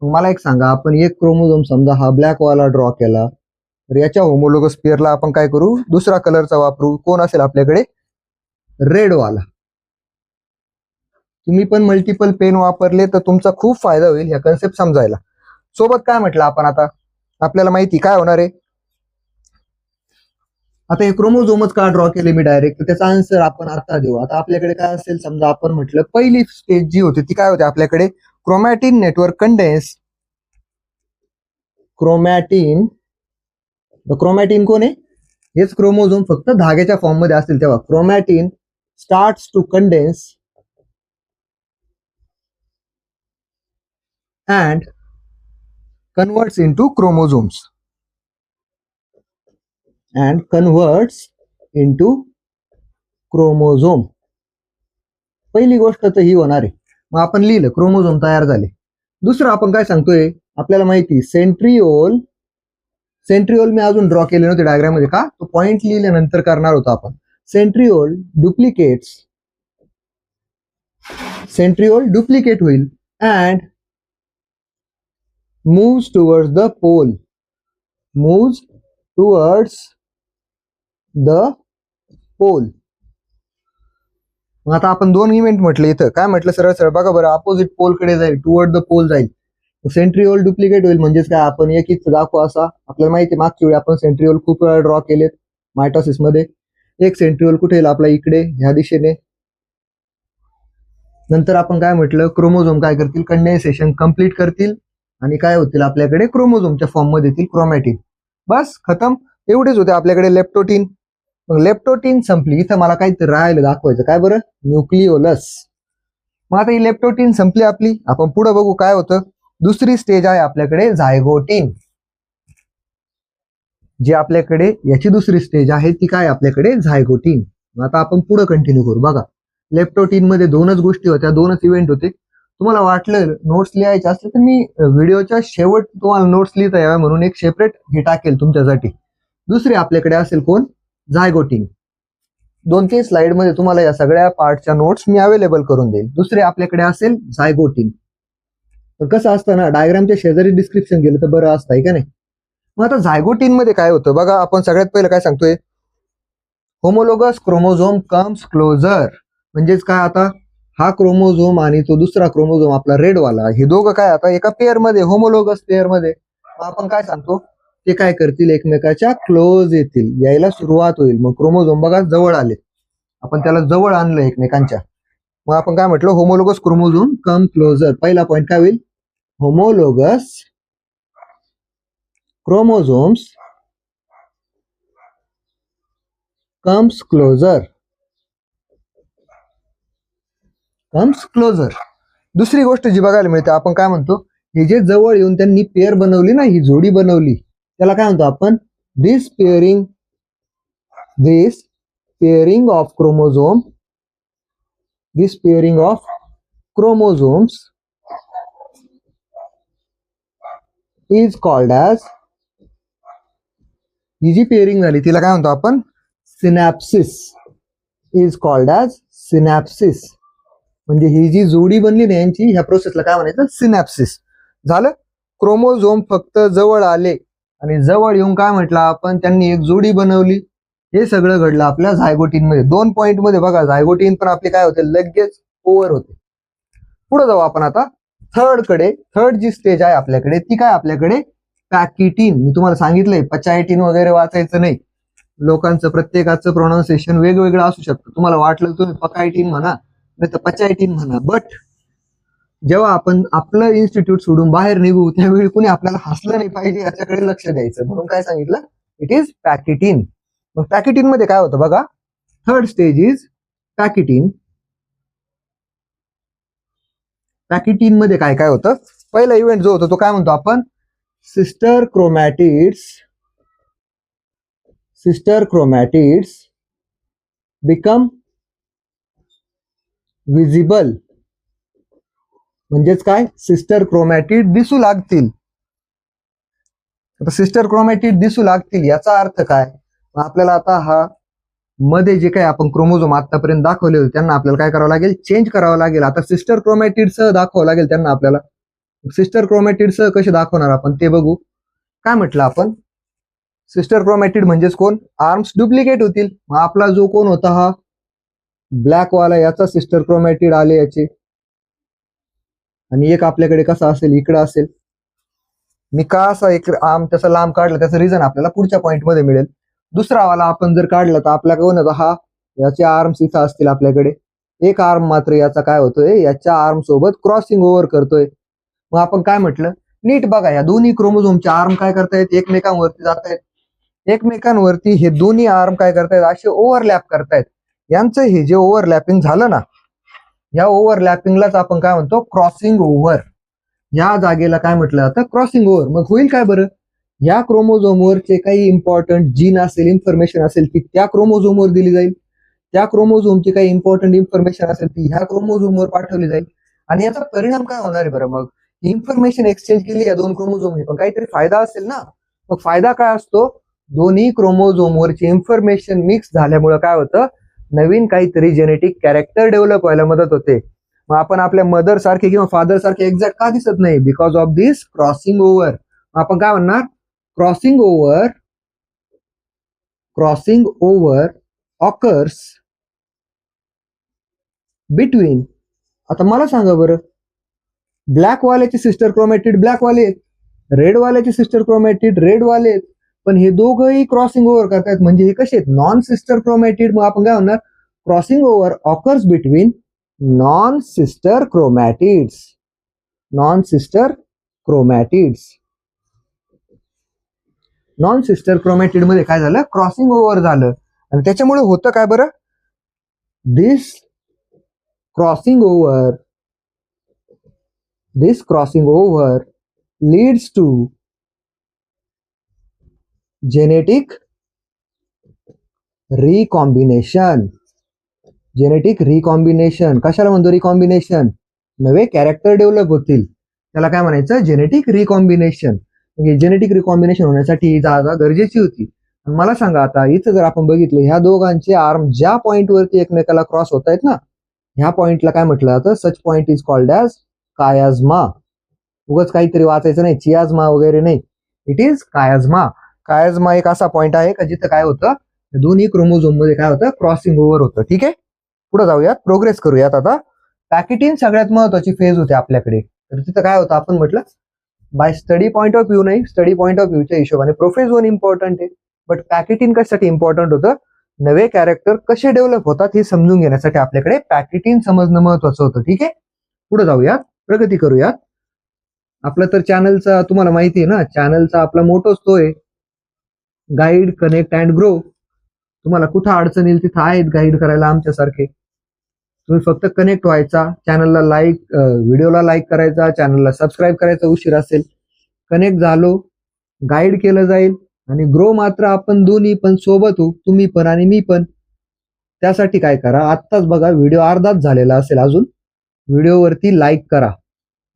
मला एक सांगा, आपण एक क्रोमोझोम समजा हा ब्लॅक वाला ड्रॉ केला, तर याच्या होमोलोगस पेअरला आपण काय करू, दुसरा कलरचा वापरू. कोण असेल आपल्याकडे, रेड वाला. तुम्ही पण मल्टिपल पेन वापरले तर तुमचा खूप फायदा होईल या कन्सेप्ट समजायला. सोबत काय म्हटलं आपण, आता आपल्याला माहिती काय होणार आहे. आता हे क्रोमोझोमच का ड्रॉ केले मी डायरेक्ट, तर त्याचा आन्सर आपण आता देऊ. आता आपल्याकडे काय असेल, समजा आपण म्हटलं पहिली स्टेज जी होती ती काय होती आपल्याकडे, chromatin network condense. Chromatin, chromatin कोण आहे, हेच क्रोमोझोम फक्त धाग्याच्या फॉर्म मध्ये असतील तेव्हा. Chromatin starts to condense and converts into chromosomes and converts into chromosome. पहिली गोष्ट तर ही होणार आहे. मग आपण लिहिलं क्रोमोझोम तयार झाले. दुसरं आपण काय सांगतोय, आपल्याला माहिती सेंट्रिओल. सेंट्रिओल मी अजून ड्रॉ केले नव्हते डायग्राम मध्ये, का तो पॉइंट लिहिल्यानंतर करणार होता आपण. सेंट्रिओल डुप्लिकेट होईल and moves towards the pole. Moves towards the pole. मग आता आपण दोन इव्हेंट म्हटले इथं, काय म्हटलं सरळ सरळ बघा बरं, अपोजिट पोल कडे जाईल, टुवर्ड द पोल जाईल. सेंट्रिओल डुप्लिकेट होईल म्हणजेच काय, आपण एक दाखवू असा. आपल्याला माहिती मागच्या वेळी आपण सेंट्रिओल खूप वेळा ड्रॉ केलेत मायटोसिस मध्ये. एक सेंट्रिओल कुठे येईल आपला, इकडे ह्या दिशेने. नंतर आपण काय म्हटलं, क्रोमोझोम काय करतील, कंडेन्सेशन कंप्लीट करतील आणि काय होतील आपल्याकडे, क्रोमोझोमच्या फॉर्म मध्ये येतील क्रोमॅटिन. बस खतम, एवढेच होते आपल्याकडे लेप्टोटीन. मग लेप्टोटीन संपली, इथं मला काहीतरी राहायला दाखवायचं, काय बरं, न्यूक्लिओलस. मग आता ही लेप्टोटीन संपली आपली, आपण पुढे बघू काय होतं. दुसरी स्टेज आहे आपल्याकडे झायगोटीन. जी आपल्याकडे याची दुसरी स्टेज आहे ती काय आपल्याकडे, झायगोटीन. आता आपण पुढे कंटिन्यू करू. बघा, लेप्टोटीन मध्ये दोनच गोष्टी होत्या, दोनच इव्हेंट होते. तुम्हाला वाटलं नोट्स लिहायचे असले तर मी व्हिडिओच्या शेवट तुम्हाला नोट्स लिहिता याव्या म्हणून एक सेपरेट हे टाकेल तुमच्यासाठी. दुसरी आपल्याकडे असेल कोण, झायगोटीन. 2-3 स्लाइड मध्ये तुम्हाला या सगळ्या पार्टच्या नोट्स मी अवेलेबल करून देईल. दुसरे आपल्याकडे असेल झायगोटीन. तर कसं असतं ना, डायग्रामच्या शेजारी डिस्क्रिप्शन गेलं तर बरं असतं, आहे का नाही. मग आता झायगोटीन मध्ये काय होतं बघा, आपण सगळ्यात पहिलं काय सांगतोय, होमोलोगस क्रोमोझोम कम्स क्लोजर. म्हणजेच काय, आता हा क्रोमोझोम आणि तो दुसरा क्रोमोझोम आपला रेड वाला, हे दोघं काय आता एका पेअर मध्ये, होमोलोगस पेअर मध्ये. आपण काय सांगतो, ते काय करतील, एकमेकाच्या क्लोज येतील, यायला सुरुवात होईल. मग क्रोमोझोम बघा जवळ आले, आपण त्याला जवळ आणलं एकमेकांच्या. मग आपण काय म्हटलं, होमोलोगस क्रोमोझोम कम क्लोजर. पहिला पॉइंट काय होईल, होमोलोगस क्रोमोझोम्स कम्स क्लोजर. दुसरी गोष्ट जी बघायला मिळते, आपण काय म्हणतो, हे जे जवळ येऊन त्यांनी पेअर बनवली ना, ही जोडी बनवली, त्याला काय म्हणतो आपण, this pairing of chromosomes is called as, ही जी पेअरिंग झाली तिला काय म्हणतो आपण, synapsis. Is called as synapsis. म्हणजे ही जी जोडी बनली ना यांची, ह्या प्रोसेसला काय म्हणायचं, सिनॅप्सिस. झालं, क्रोमोझोम फक्त जवळ आले आणि जवळ येऊन काय म्हटलं आपण, त्यांनी एक जोडी बनवली. हे सगळं घडलं आपल्या झायगोटीन मध्ये. 2 पॉइंट मध्ये बघा, झायगोटीन पण आपले काय होते, लगेच ओव्हर होते. पुढे जाऊ आपण आता थर्ड जी स्टेज आहे आपल्याकडे ती काय आपल्याकडे, पॅकिटीन. मी तुम्हाला सांगितलंय पचायटीन वगैरे वाचायचं नाही. लोकांचं प्रत्येकाचं प्रोनाऊन्सिएशन वेगवेगळं असू शकतं. तुम्हाला वाटलं तुम्ही पकायटीन म्हणा, नाही तर पचायटीन म्हणा. बट जेव्हा आपण आपलं इन्स्टिट्यूट सोडून बाहेर निघू त्यावेळी कुणी आपल्याला हसलं नाही पाहिजे, याच्याकडे लक्ष द्यायचं. म्हणून काय सांगितलं, इट इज पॅकिटीन. मग पॅकिटीन मध्ये काय होतं बघा, थर्ड स्टेज इज पॅकिटीन. पॅकिटीन मध्ये काय काय होतं, पहिला इव्हेंट जो होतो तो काय म्हणतो आपण, सिस्टर क्रोमॅटिड्स बिकम विजिबल. म्हणजेच काय, सिस्टर क्रोमॅटिड दिसू लागतील. आता सिस्टर क्रोमॅटिड दिसू लागतील याचा अर्थ काय? आपल्याला आता हा मध्ये जे काही आपण क्रोमोझोम आतापर्यंत दाखवले होते त्यांना आपल्याला काय करावं लागेल? चेंज करावं लागेल. आता सिस्टर क्रोमॅटिड सह दाखवावं लागेल त्यांना आपल्याला. सिस्टर क्रोमॅटिड सह कसे दाखवणार आपण ते बघू. काय म्हटलं आपण? सिस्टर क्रोमॅटिड म्हणजेच कोण? आर्म्स डुप्लिकेट होतील. मग आपला जो कोण होता हा ब्लॅक वाला याचा सिस्टर क्रोमॅटिड आले याचे, आणि एक आपल्याकडे कसा असेल? इकडं असेल. मी का असा एक आर्म त्याचा लांब काढला त्याचं रिझन आपल्याला पुढच्या पॉइंट मध्ये मिळेल. दुसरा वाला आपण जर काढला तर आपल्याकडे कोण होता? हा याचे आर्म्स इथं असतील आपल्याकडे. एक आर्म मात्र याचा काय होतोय? याच्या आर्म सोबत क्रॉसिंग ओव्हर करतोय. मग आपण काय म्हटलं? नीट बघा, या दोन्ही क्रोमोझोमचे आर्म काय करतायत? एकमेकांवरती जात आहेत. एकमेकांवरती हे दोन्ही आर्म काय करतायत? असे ओव्हरलॅप करतायत. यांचं हे जे ओव्हरलॅपिंग झालं ना, या ओव्हरलॅपिंगलाच आपण काय म्हणतो? Crossing over. या जागेला काय म्हटलं जातं? Crossing over. मग होईल काय बरं? या क्रोमोझोमवरचे काही इम्पॉर्टंट जीन असेल, इन्फॉर्मेशन असेल ती त्या क्रोमोझोमवर दिली जाईल. त्या क्रोमोझोमची काही इम्पॉर्टंट इन्फॉर्मेशन असेल ती ह्या क्रोमोझोमवर पाठवली जाईल. आणि याचा परिणाम काय होणार आहे बरं? मग इन्फॉर्मेशन एक्सचेंज केली या दोन क्रोमोझोमने, पण काहीतरी फायदा असेल ना. मग फायदा काय असतो? दोन्ही क्रोमोझोमवरची इन्फॉर्मेशन मिक्स झाल्यामुळे काय होतं? नवीन काहीतरी जेनेटिक कॅरेक्टर डेव्हलप व्हायला मदत होते. मग आपण आपल्या मदर सारखे किंवा फादर सारखे एक्झॅक्ट का दिसत नाही? Because of this crossing over. आपण काय म्हणणार? Crossing over occurs between. आता मला सांगा बरं, ब्लॅक वाल्याचे सिस्टर क्रोमॅटिड ब्लॅक वाले आहेत, रेड वाल्याचे सिस्टर क्रोमॅटिड रेड वाले आहेत, पण हे दोघंही क्रॉसिंग ओव्हर करतायत. म्हणजे हे कसे आहेत? Non sister chromatid. मग आपण काय म्हणणार? Crossing over occurs between non sister chromatids. Non sister chromatids. Non sister chromatid मध्ये काय झालं? क्रॉसिंग ओव्हर झालं. आणि त्याच्यामुळे होतं काय बरं? This crossing over leads to genetic recombination. कशाला म्हणतो रिकॉम्बिनेशन? नवे कॅरेक्टर डेव्हलप होतील, त्याला काय म्हणायचं? Genetic recombination. म्हणजे जेनेटिक रिकॉम्बिनेशन होण्यासाठी ही जागा गरजेची होती. मला सांगा, आता इथं जर आपण बघितलं, ह्या दोघांचे आर्म ज्या पॉइंटवरती एकमेकाला क्रॉस होत आहेत ना, ह्या पॉइंटला काय म्हटलं जातं? सच पॉइंट इज कॉल्ड ॲज कायाझमा. उगाच काहीतरी वाचायचं नाही, चियाझमा वगैरे नाही. It is कायाझमा. कायाझमा एक असा पॉइंट आहे का जिथं काय होतं? दोन्ही क्रोमोझोम मध्ये काय होतं? क्रॉसिंग ओव्हर होतं. ठीक आहे, पुढे जाऊयात, प्रोग्रेस करूयात. आता पॅकेटिन सगळ्यात महत्वाची फेज होती आपल्याकडे. तर तिथं काय होतं? आपण म्हटलं bye study point of view नाही, स्टडी पॉइंट ऑफ व्ह्यूच्या हिशोबाने प्रोफेज वन इम्पॉर्टंट आहे, बट पॅकेटिन कशासाठी इम्पॉर्टंट होतं? नवे कॅरेक्टर कसे डेव्हलप होतात हे समजून घेण्यासाठी आपल्याकडे पॅकेटिन समजणं महत्वाचं होतं. ठीक आहे, पुढे जाऊयात, प्रगती करूयात. आपलं तर चॅनलचा तुम्हाला माहिती आहे ना, चॅनलचा आपला मोटोच तो आहे, गाईड, कनेक्ट अँड ग्रो. तुम्हाला कुठं अडचण येईल तिथं आहेत गाईड करायला आमच्यासारखे. तुम्ही फक्त कनेक्ट व्हायचा, चॅनलला व्हिडिओला लाईक करायचा, चॅनलला सबस्क्राईब करायचा उशीर असेल. कनेक्ट झालो, गाईड केलं जाईल, आणि ग्रो मात्र आपण दोन्ही पण सोबत हो, तुम्ही पण आणि मी पण. त्यासाठी काय करा, आत्ताच बघा व्हिडिओ अर्धाच झालेला असेल अजून, व्हिडिओवरती लाईक करा.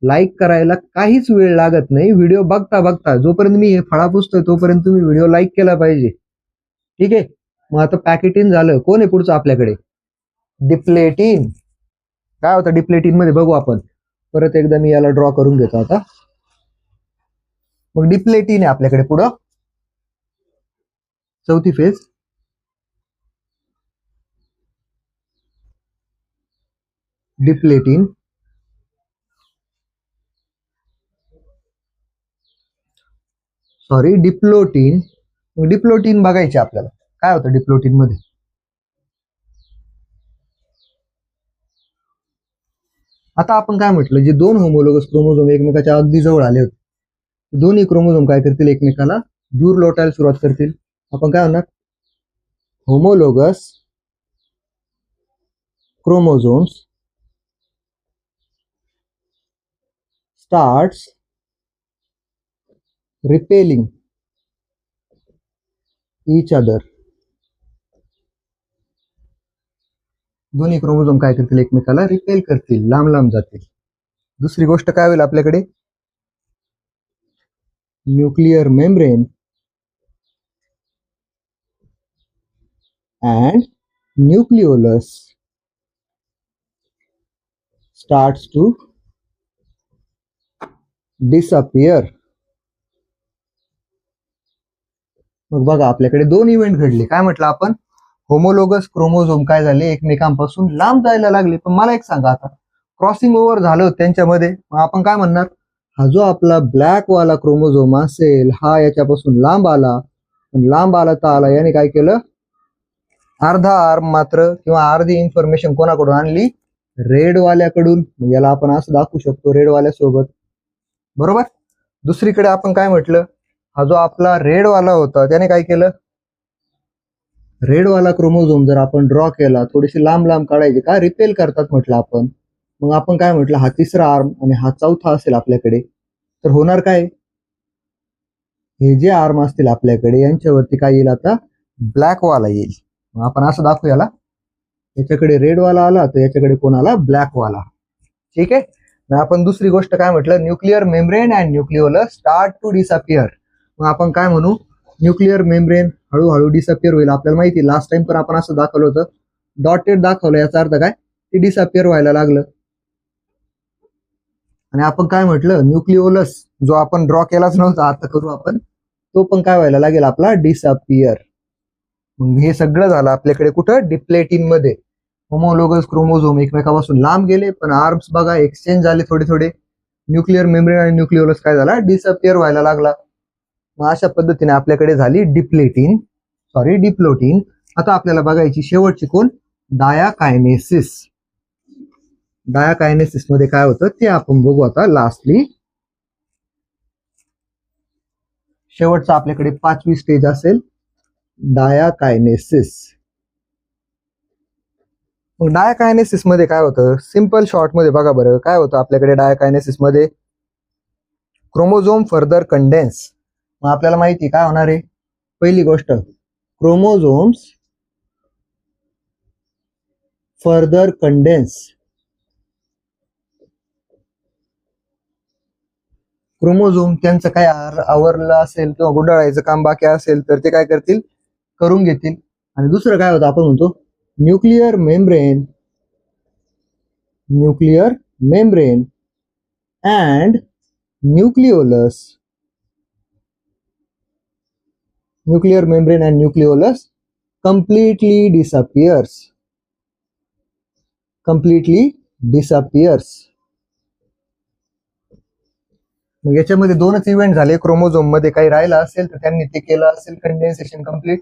लाईक करायला काहीच वेळ लागत नाही. व्हिडिओ बघता बघता जोपर्यंत मी फळा पुसतोय तोपर्यंत तुम्ही व्हिडिओ लाईक केला पाहिजे. ठीक आहे, मग आता पॅकेटिन झालं. कोण आहे पुढचं आपल्याकडे? डिप्लेटिन. काय होतं डिप्लेटिन मध्ये बघू आपण. परत एकदा मी याला ड्रॉ करून घेतो आता. मग डिप्लेटिन आहे आपल्याकडे पुढं, चौथी फेज. डिप्लेटिन. डिप्लोटीन. डिप्लोटीन बघायचे आपल्याला. काय होतं डिप्लोटीन मध्ये? आता आपण काय म्हटलं, जे दोन होमोलोगस क्रोमोझोम एकमेकाच्या अगदी जवळ आले होते, दोन्ही क्रोमोझोम काय करतील? एकमेकाला दूर लोटायला सुरुवात करतील. आपण काय म्हणणार? Homologous chromosomes starts repelling each other. दोन्ही क्रोमोझोम काय करतील? एकमेकाला रिपेल करतील, लांब लांब जातील. दुसरी गोष्ट काय होईल आपल्याकडे? Nuclear membrane and nucleolus starts to disappear. मग बघा आपल्याकडे दोन इव्हेंट घडले. काय म्हटलं आपण, होमोलोगस क्रोमोझोम काय झाले, एकमेकांपासून लांब जायला लागले. पण मला एक सांगा, आता क्रॉसिंग ओव्हर झालं त्यांच्यामध्ये, मग आपण काय म्हणणार, हा जो आपला ब्लॅक वाला क्रोमोझोम असेल हा याच्यापासून लांब आला, लांब आला तर आला, याने काय केलं, अर्धा आर्म मात्र किंवा अर्धी इन्फॉर्मेशन कोणाकडून आणली, रेड वाल्याकडून. याला आपण असं दाखवू शकतो रेड वाल्यासोबत, बरोबर. दुसरीकडे आपण काय म्हटलं, हा जो आपला रेड वाला होता त्याने काय केलं, रेड वाला क्रोमोझोम जर आपण ड्रॉ केला, थोडीशी लांब लांब काढायची, का रिपेल करतात म्हटलं आपण. मग आपण काय म्हटलं, हा तिसरा आर्म आणि हा चौथा असेल आपल्याकडे, तर होणार काय, हे जे आर्म असतील आपल्याकडे यांच्यावरती काय येईल, आता ब्लॅक वाला येईल. मग आपण असं दाखवू याला, याच्याकडे रेड वाला आला तर याच्याकडे कोण आला, ब्लॅक वाला. ठीक आहे. मग आपण दुसरी गोष्ट काय म्हटलं, nuclear membrane and nucleolus start to disappear. मग आपण काय म्हणू, न्यूक्लियर मेम्ब्रेन हळूहळू डिसअपियर होईल. आपल्याला माहिती लास्ट टाइम पण आपण असं दाखवलं होतं, डॉटेड दाखवलं, याचा अर्थ काय, ते डिसअपियर व्हायला लागलं. आणि आपण काय म्हटलं, न्यूक्लिओलस जो आपण ड्रॉ केलाच नव्हता, आता करू आपण, तो पण काय व्हायला लागेल आपला, डिसअपियर. मग हे सगळं झालं आपल्याकडे कुठं, डिप्लेटिन मध्ये. होमोलोगस क्रोमोझोम एकमेकापासून लांब गेले, पण आर्म्स बघा एक्सचेंज झाले थोडे थोडे. न्यूक्लियर मेम्ब्रेन आणि न्यूक्लिओलस काय झाला, डिसअपियर व्हायला लागला. मग अशा पद्धतीने आपल्याकडे झाली डिप्लोटीन. आता आपल्याला बघायची शेवटची कोण, डायाकायनेसिस. डायाकायनेसिस मध्ये काय होतं ते आपण बघू आता लास्टली. शेवटचा आपल्याकडे 5वी स्टेज असेल डायाकायनेसिस. मग डायाकायनेसिस मध्ये काय होतं, सिंपल शॉर्ट मध्ये बघा बरं काय होतं आपल्याकडे डायाकायनेसिस मध्ये, क्रोमोझोम फर्दर कंडेन्स. मग आपल्याला माहिती काय होणार आहे, पहिली गोष्ट, क्रोमोझोम्स फर्दर कंडेन्स. क्रोमोझोम त्यांचं काय आवरलं असेल किंवा गुंडाळायचं काम बाकी असेल तर ते काय करतील, करून घेतील. आणि दुसरं काय होतं, आपण म्हणतो nuclear membrane and nucleolus completely disappears. मग याच्यामध्ये दोनच इव्हेंट झाले, क्रोमोझोम मध्ये काही राहिलं असेल तर त्यांनी ते केलं असेल, कंडेन्सेशन कम्प्लीट.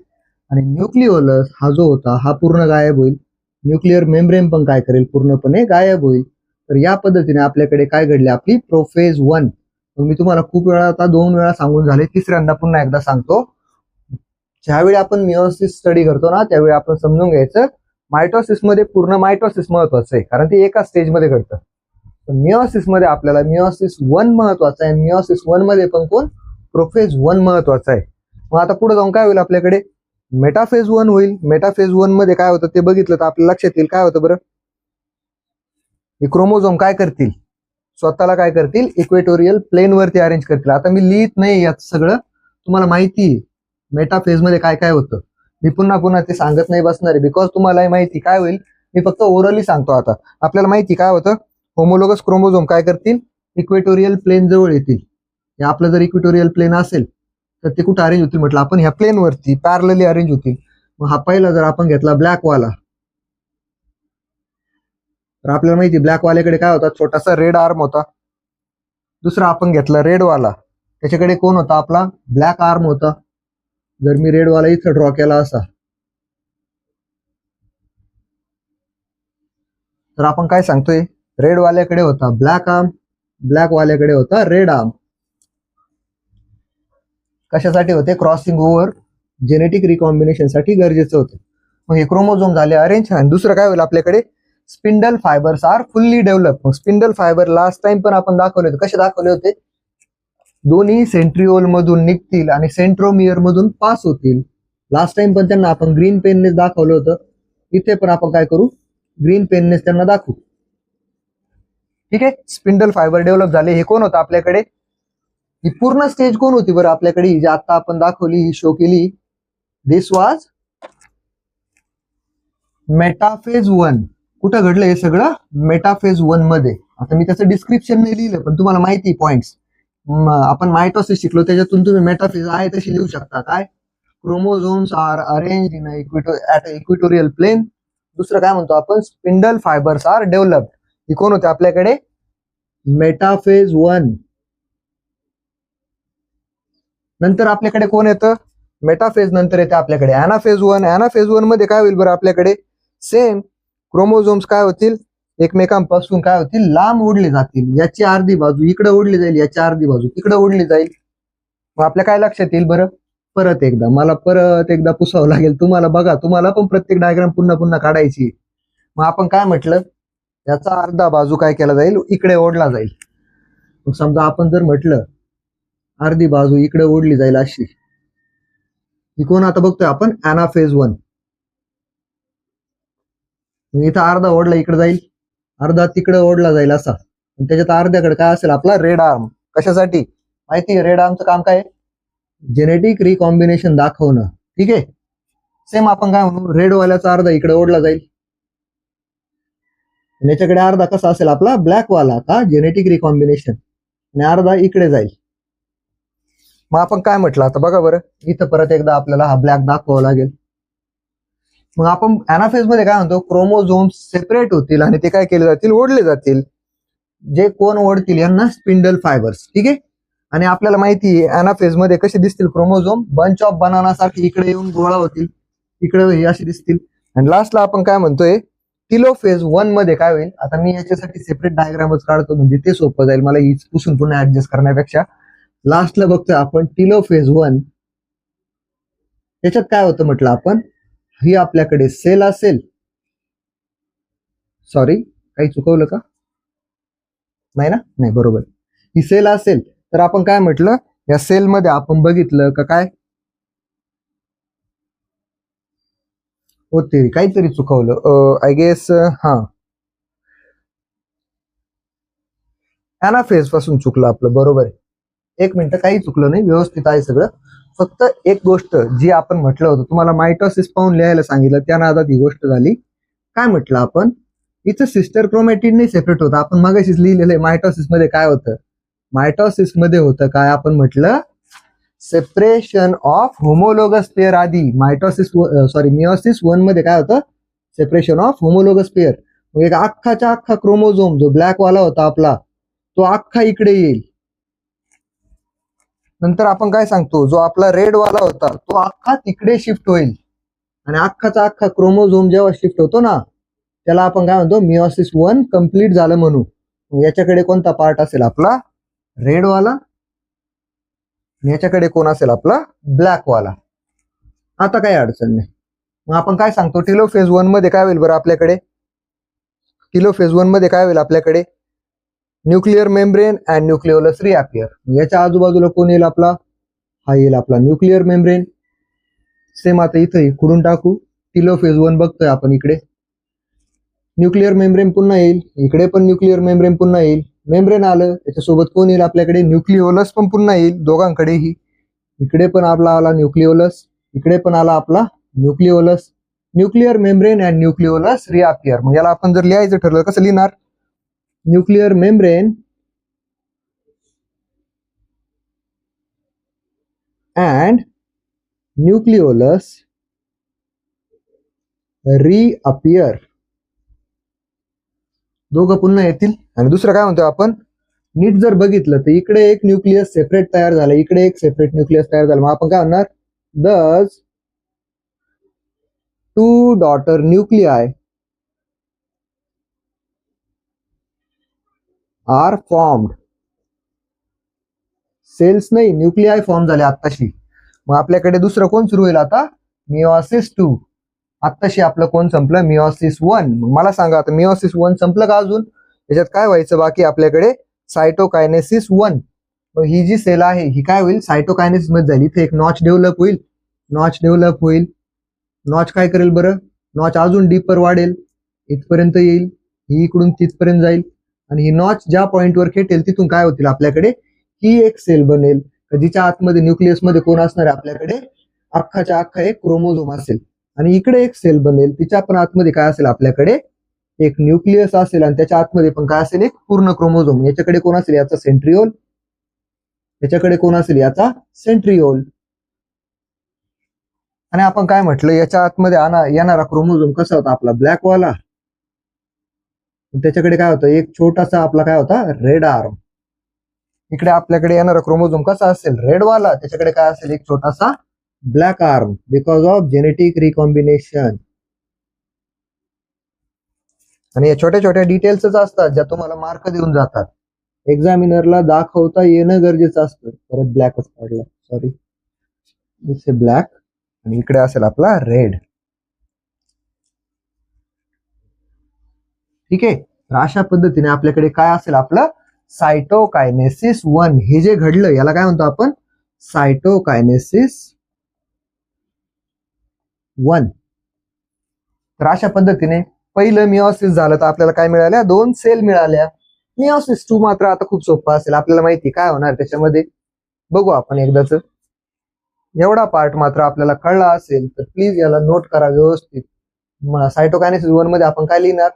आणि न्यूक्लिओलस हा जो होता हा पूर्ण गायब होईल. न्यूक्लियर मेम्ब्रेन पण काय करेल, पूर्णपणे गायब होईल. तर या पद्धतीने आपल्याकडे काय घडले, आपली प्रोफेज 1. मी तुम्हाला खूप वेळा आता 2 वेळा सांगून झाले, तिसऱ्यांदा पुन्हा एकदा सांगतो. ज्यावेळी आपण मिओसिस स्टडी करतो ना, त्यावेळी आपण समजून घ्यायचं, मायटोसिस मध्ये पूर्ण मायटोसिस महत्वाचं आहे, कारण ते एका स्टेज मध्ये घडतं. पण मिओसिस मध्ये आपल्याला मिओसिस 1 महत्वाचा आहे. मिओसिस 1 मध्ये पण कोण, प्रोफेज 1 महत्वाचा आहे. मग आता पुढे जाऊन काय होईल, आपल्याकडे मेटाफेज 1 होईल. मेटाफेज 1 मध्ये काय होतं ते बघितलं तर आपल्या लक्षात येईल, काय होतं बरं, हे क्रोमोझोम काय करतील, स्वतःला काय करतील, इक्वेटोरियल प्लेन वरती अरेंज करतील. आता मी लिहित नाही यात सगळं, तुम्हाला माहिती मेटाफेज मध्ये काय काय होतं. मी पुन्हा पुन्हा ते सांगत नाही बसणार आहे, बिकॉज तुम्हाला माहिती काय होईल, मी फक्त ओरली सांगतो. आता आपल्याला माहिती काय होतं, होमोलोगस क्रोमोझोम काय करतील, इक्वेटोरियल प्लेन जवळ येतील. हे आपलं जर इक्वेटोरियल प्लेन असेल तर ते कुठं अरेंज होतील म्हटलं, आपण ह्या प्लेन वरती पॅरलली अरेंज होतील. मग हा पहिला जर आपण घेतला ब्लॅक वाला, तर आपल्याला माहिती ब्लॅक वाल्याकडे काय होता, छोटासा रेड आर्म होता. दुसरा आपण घेतला रेड वाला, त्याच्याकडे कोण होता, आपला ब्लॅक आर्म होता. जर मी रेड वाला इथं ड्रॉ केला असा, तर आपण काय सांगतोय, रेड वाल्याकडे होता ब्लॅक आर्म, ब्लॅक वाल्याकडे होता रेड आर्म. कशासाठी होते, क्रॉसिंग ओव्हर, जेनेटिक रिकॉम्बिनेशन साठी गरजेचं होतं. मग हे क्रोमोझोम झाले अरेंज. आणि दुसरं काय होईल, आपल्याकडे spindle fibres are fully develop. मग स्पिंडल फायबर लास्ट टाइम पण आपण दाखवले होते, कसे दाखवले होते, दोन्ही सेंट्रिओल मधून निघतील आणि सेंट्रोमियर मधून पास होतील. लास्ट टाइम पण त्यांना आपण ग्रीन पेनने दाखवलं होतं, इथे पण आपण काय करू, ग्रीन पेनने त्यांना दाखवू. ठीक आहे, स्पिंडल फायबर डेव्हलप झाले. हे कोण होतं आपल्याकडे, ही पूर्ण स्टेज कोण होती बरं आपल्याकडे, ही जी आता आपण दाखवली, ही शो केली, दिस वॉज मेटाफेज 1. कुठं घडलं हे सगळं? मेटाफेज 1 मध्ये. आता मी त्याचं डिस्क्रिप्शन नाही लिहिलं, पण तुम्हाला माहिती पॉइंट्स. आपण मायटोसिस शिकलो, त्याच्यातून तुम्ही मेटाफेज आहे तशी लिहू शकता. काय? Chromosomes are arrange in at equatorial plane. दुसरं काय म्हणतो आपण? Spindle fibres are developed. ही कोण होते आपल्याकडे? मेटाफेज 1. नंतर आपल्याकडे कोण येतं? मेटाफेज नंतर येते आपल्याकडे ॲनाफेज 1. ॲनाफेज 1 मध्ये काय होईल बरं आपल्याकडे? सेम क्रोमोझोम्स काय होतील? एकमेकांपासून काय होतील? लांब ओढले जातील. याची अर्धी बाजू इकडे ओढली जाईल, याची अर्धी बाजू तिकडे ओढली जाईल. मग आपल्या काय लक्षात येईल बरं? परत एकदा पुसावं लागेल तुम्हाला. बघा, तुम्हाला पण प्रत्येक डायग्राम पुन्हा पुन्हा काढायची. मग आपण काय म्हटलं? याचा अर्धा बाजू काय केला जाईल? इकडे ओढला जाईल. मग समजा आपण जर म्हटलं अर्धी बाजू इकडे ओढली जाईल अशी, ही कोण आता बघतोय आपण? ॲनाफेज 1. इथं अर्धा ओढला इकडे जाईल, अर्धा तिकडे ओढला जाईल असा. त्याच्यात अर्ध्याकडे काय असेल? आपला रेड आर्म. कशासाठी माहिती? रेड आर्मचं काम काय? जेनेटिक रिकॉम्बिनेशन दाखवणं. ठीक आहे. सेम आपण काय म्हणू? रेड वाल्याचा अर्धा इकडे ओढला जाईल, याच्याकडे अर्धा कसा असेल? आपला ब्लॅक वाला, का? Genetic recombination. आणि अर्धा इकडे जाईल. मग आपण काय म्हटलं आता बघा बरं, इथं परत एकदा आपल्याला हा ब्लॅक दाखवावा लागेल. मग आपण ॲनाफेज मध्ये काय म्हणतो? क्रोमोझोम्स सेपरेट होतील आणि ते काय केले जातील? ओढले जातील. जे कोण ओढतील यांना स्पिंडल फायबर्स. ठीक आहे. आणि आपल्याला माहिती आहे ॲनाफेज मध्ये कसे दिसतील क्रोमोझोम? बंच ऑफ बनाना सारखे इकडे येऊन गोळा होतील, इकडे असे दिसतील. आणि लास्टला आपण काय म्हणतोय? टिलोफेज 1 मध्ये काय होईल? आता मी याच्यासाठी सेपरेट डायग्रामच काढतो, म्हणजे ते सोपं जाईल मला हीच पुसून पुन्हा ऍडजस्ट करण्यापेक्षा. लास्टला बघतोय आपण टिलोफेज 1. त्याच्यात काय होतं म्हटलं आपण? ही आपल्याकडे सेल असेल. सॉरी, काही चुकवलं का? नाही ना? नाही, बरोबर. ही सेल असेल तर आपण काय म्हटलं? या सेल मध्ये आपण बघितलं का काय होते? काहीतरी चुकवलं आय गेस. हा, ॲनाफेज पासून चुकलं आपलं. बरोबर आहे. एक मिनिट, काही चुकलं नाही, व्यवस्थित आहे सगळं. फक्त एक गोष्ट जी आपण म्हटलं होतं, तुम्हाला मायटोसिस पाहून लिहायला सांगितलं, त्या नादात ही गोष्ट झाली. काय म्हटलं आपण? इथं सिस्टर क्रोमॅटिड नाही सेपरेट होतं. आपण मगाशीच लिहिलेलं आहे मायटोसिस मध्ये काय होतं. मायटोसिस मध्ये होतं काय? आपण म्हटलं सेपरेशन ऑफ होमोलोगस पेअर आधी. मिओसिस 1 मध्ये काय होतं? Separation of homologous pair. मग एक अख्खाच्या अख्खा क्रोमोझोम जो ब्लॅक वाला होता आपला, तो अख्खा इकडे येईल. नंतर आपण काय सांगतो? जो आपला रेड वाला होता तो अख्खा तिकडे शिफ्ट होईल. आणि अख्खाचा अख्खा क्रोमोझोम जेव्हा शिफ्ट होतो ना, त्याला आपण काय म्हणतो? मिओसिस 1 कम्प्लीट झालं म्हणू. याच्याकडे कोणता पार्ट असेल? आपला रेड वाला. याच्याकडे कोण असेल? आपला ब्लॅक वाला. आता काही अडचण नाही. मग आपण काय सांगतो? टिलोफेज 1 मध्ये काय होईल बरं आपल्याकडे? टिलोफेज 1 मध्ये काय होईल आपल्याकडे? Nuclear membrane and nucleolus reappear. याच्या आजूबाजूला कोण येईल? आपला हा येईल आपला न्यूक्लिअर मेम्ब्रेन. सेम आता इथं खुडून टाकू. टिलोफेज 1 बघतोय आपण इकडे. न्यूक्लिअर मेम्ब्रेन पुन्हा येईल, इकडे पण न्यूक्लिअर मेम्ब्रेन पुन्हा येईल. मेम्ब्रेन आलं, त्याच्यासोबत कोण येईल आपल्याकडे? न्यूक्लिओलस पण पुन्हा येईल दोघांकडेही. इकडे पण आपला आला न्यूक्लिओलस, इकडे पण आला आपला nucleolus. Nuclear membrane and nucleolus reappear. मग याला आपण जर लिहायचं ठरलं कसं लिहिणार? Nuclear membrane and nucleolus reappear. दोघं पुन्हा येतील. आणि दुसरं काय म्हणतो आपण? नीट जर बघितलं तर इकडे एक न्यूक्लियस सेपरेट तयार झालं, इकडे एक सेपरेट न्यूक्लियस तयार झालं. मग आपण काय म्हणणार? Thus two daughter nuclei are formed. Cells नाही, न्यूक्लिआय फॉर्म झाले आत्ताशी. मग आपल्याकडे दुसरं कोण सुरू होईल आता? मिओसिस 2. आत्ताशी आपलं कोण संपलं? मिओसिस 1. मला सांगा आता, मिओसिस 1 संपलं का अजून? त्याच्यात काय व्हायचं बाकी आपल्याकडे? सायटोकायनेसिस 1. मग ही जी सेल आहे ही काय होईल? सायटोकायनेसिस मध्ये जाईल. इथे एक नॉच डेव्हलप होईल. नॉच काय करेल बरं? नॉच अजून डीपर वाढेल, इथपर्यंत येईल, ही इकडून तिथपर्यंत जाईल. आणि ही नॉच ज्या पॉइंटवर खेटेल तिथून काय होतील आपल्याकडे? ही एक सेल बनेल जिच्या आतमध्ये न्यूक्लियसमध्ये कोण असणार आहे आपल्याकडे, अख्खाच्या अख्खा एक क्रोमोझोम असेल. आणि इकडे एक सेल बनेल, तिच्या पण आतमध्ये काय असेल आपल्याकडे, एक न्यूक्लियस असेल आणि त्याच्या आतमध्ये पण काय असेल, एक पूर्ण क्रोमोझोम. याच्याकडे कोण असेल, याचा सेंट्रिओल. याच्याकडे कोण असेल, याचा सेंट्रिओल. आणि आपण काय म्हटलं, याच्या आतमध्ये येणारा क्रोमोझोम कसा होता आपला, ब्लॅक वाला. त्याच्याकडे काय होतं, एक छोटासा आपला काय होता, रेड आर्म. इकडे आपल्याकडे येणारा क्रोमोझोम कसा असेल, रेड वाला. त्याच्याकडे काय असेल, एक छोटासा black arm, because of genetic recombination. आणि या छोट्या छोट्या डिटेल्सच असतात ज्या तुम्हाला मार्क देऊन जातात. एक्झामिनरला दाखवता येणं गरजेचं असतं. परत ब्लॅकच काढला, सॉरी, ब्लॅक. आणि इकडे असेल आपला रेड. ठीक आहे. तर अशा पद्धतीने आपल्याकडे काय असेल, आपलं सायटोकायनेसिस 1. हे जे घडलं याला काय म्हणतो आपण, सायटोकायनेसिस 1. तर अशा पद्धतीने पहिलं मिओसिस झालं तर आपल्याला काय मिळाल्या, 2 सेल मिळाल्या. मिओसिस 2 मात्र आता खूप सोपं असेल, आपल्याला माहिती काय होणार त्याच्यामध्ये. बघू आपण एकदाच. एवढा पार्ट मात्र आपल्याला कळला असेल तर प्लीज याला नोट करा व्यवस्थित. सायटोकायनेसिस 1 मध्ये आपण काय लिहिणार,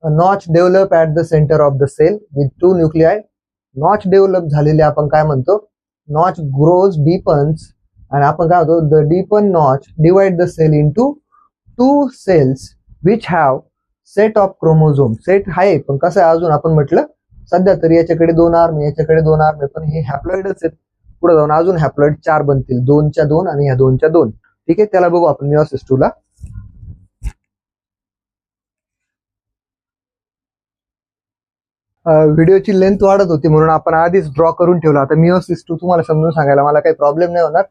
notch develop at the centre of the cell with 2 nuclei. Notch develop झालेले आपण काय म्हणतो, नॉच ग्रोज डीपन्स. आणि आपण काय होतो, the deepen notch divide the cell into 2 cells which have set of chromosome. Set आहे पण कसं आहे, अजून आपण म्हटलं सध्या तरी याच्याकडे 2 आर्म, याच्याकडे 2 आर्म, पण हे हॅप्लॉइडच आहेत. पुढे जाऊन अजून हॅप्लॉइड 4 बनतील, 2च्या 2 आणि ह्या 2च्या 2. ठीक आहे, त्याला बघू आपण मिओसिस 2 ला. व्हिडिओची लेंथ वाढत होती म्हणून आपण आधीच ड्रॉ करून ठेवला. आता मिओसिस 2 तुम्हाला समजून सांगायला मला काही प्रॉब्लेम नाही होणार.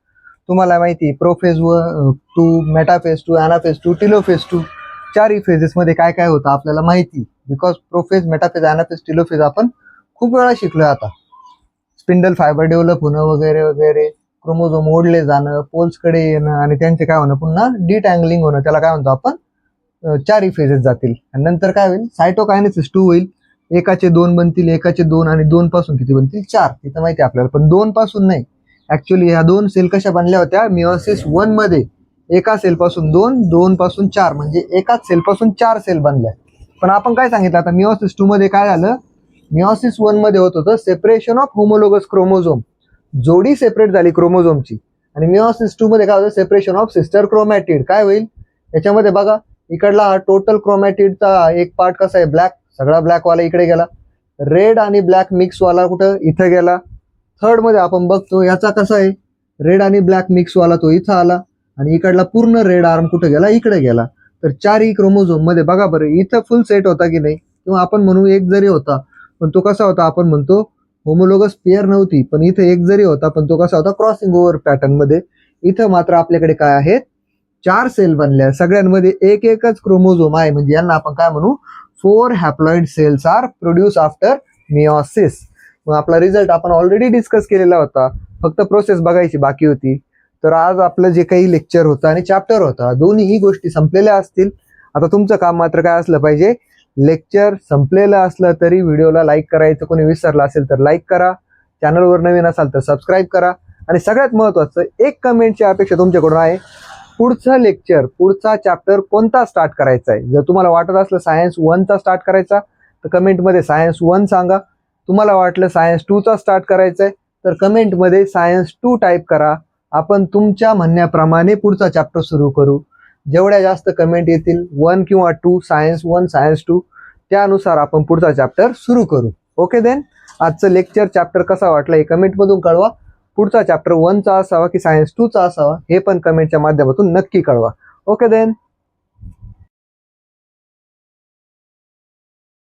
तुम्हाला माहिती प्रोफेज 2, मेटाफेज 2, अनाफेज 2, टिलोफेज 2, 4 फेजेस मध्ये काय काय होतं आपल्याला माहिती. बिकॉज प्रोफेज, मेटाफेज, अनाफेज, टिलोफेज आपण खूप वेळा शिकलोय आता. स्पिंडल फायबर डेव्हलप होणं वगैरे वगैरे, क्रोमोझोम ओढले जाणं, पोल्सकडे येणं आणि त्यांचे काय होणं, पुन्हा डिटँगलिंग होणं, त्याला काय म्हणतो आपण, 4 फेजेस जातील. आणि नंतर काय होईल, सायटोकायनेसिस 2 होईल. एकाचे 2 बनतील, एकाचे 2 आणि 2 पासून किती बनतील, 4. तिथं माहिती आपल्याला, पण 2 पासून नाही. ऍक्च्युअली ह्या 2 सेल कशा बनल्या होत्या, मिओसिस 1 मध्ये एका सेल पासून 2, 2 पासून 4, म्हणजे एकाच सेल पासून 4 सेल बनल्या. पण आपण काय सांगितलं आता, मिओसिस 2 मध्ये काय झालं, मिओसिस 1 मध्ये होत होतं सेपरेशन ऑफ होमोलोगस क्रोमोझोम. जोडी सेपरेट झाली क्रोमोझोमची. आणि मिओसिस 2 मध्ये काय होतं, सेपरेशन ऑफ सिस्टर क्रोमॅटिड. काय होईल याच्यामध्ये बघा, इकडला हा टोटल क्रोमॅटिडचा एक पार्ट कसा आहे, ब्लॅक, सगळा ब्लॅक वाला इकडे गेला. रेड आणि ब्लॅक मिक्स वाला कुठं, इथं गेला. थर्ड मध्ये आपण बघतो याचा कसा आहे, रेड आणि ब्लॅक मिक्स वाला तो इथं आला. आणि इकडला पूर्ण रेड आर्म कुठे गेला, इकडे गेला. तर 4 क्रोमोझोम मध्ये बघा बरं, इथं फुल सेट होता की नाही, किंवा आपण म्हणू एक जरी होता, पण तो कसा होता, आपण म्हणतो होमोलोगस पेअर नव्हती, पण इथे एक जरी होता पण तो कसा होता, क्रॉसिंग ओव्हर पॅटर्न मध्ये. इथं मात्र आपल्याकडे काय आहेत, 4 सेल बनल्या, सगळ्यांमध्ये एक एकच क्रोमोझोम आहे. म्हणजे यांना आपण काय म्हणू, 4 haploid cells are produce after meiosis. मग आपला रिझल्ट आपण ऑलरेडी डिस्कस केलेला होता, फक्त प्रोसेस बघायची बाकी होती. तर आज आपलं जे काही लेक्चर होतं आणि चॅप्टर होता, दोन्ही गोष्टी संपलेल्या असतील. आता तुमचं काम मात्र काय असलं पाहिजे, लेक्चर संपलेलं असलं तरी व्हिडिओला लाईक करायचं, कोणी विसरलं असेल तर लाईक करा, चॅनलवर नवीन असाल तर सबस्क्राईब करा. आणि सगळ्यात महत्वाचं एक कमेंटची अपेक्षा तुमच्याकडून आहे, पुढचं लेक्चर, पुढचा चॅप्टर कोणता स्टार्ट करायचा आहे. जर तुम्हाला वाटत असलं सायन्स 1 चा स्टार्ट करायचा तर कमेंटमध्ये सायन्स 1 सांगा. तुम्हाला वाटलं सायन्स 2 चा स्टार्ट करायचा आहे तर कमेंटमध्ये सायन्स 2 टाईप करा. आपण तुमच्या म्हणण्याप्रमाणे पुढचा चॅप्टर सुरू करू. जेवढ्या जास्त कमेंट येतील 1 किंवा 2, सायन्स 1, सायन्स 2, त्यानुसार आपण पुढचा चॅप्टर सुरू करू. ओके देन, आजचं लेक्चर चॅप्टर कसा वाटला हे कमेंटमधून कळवा. पुढचा चॅप्टर 1 चा असावा की सायन्स 2 चा असावा हे पण कमेंटच्या माध्यमातून नक्की कळवा. Okay then.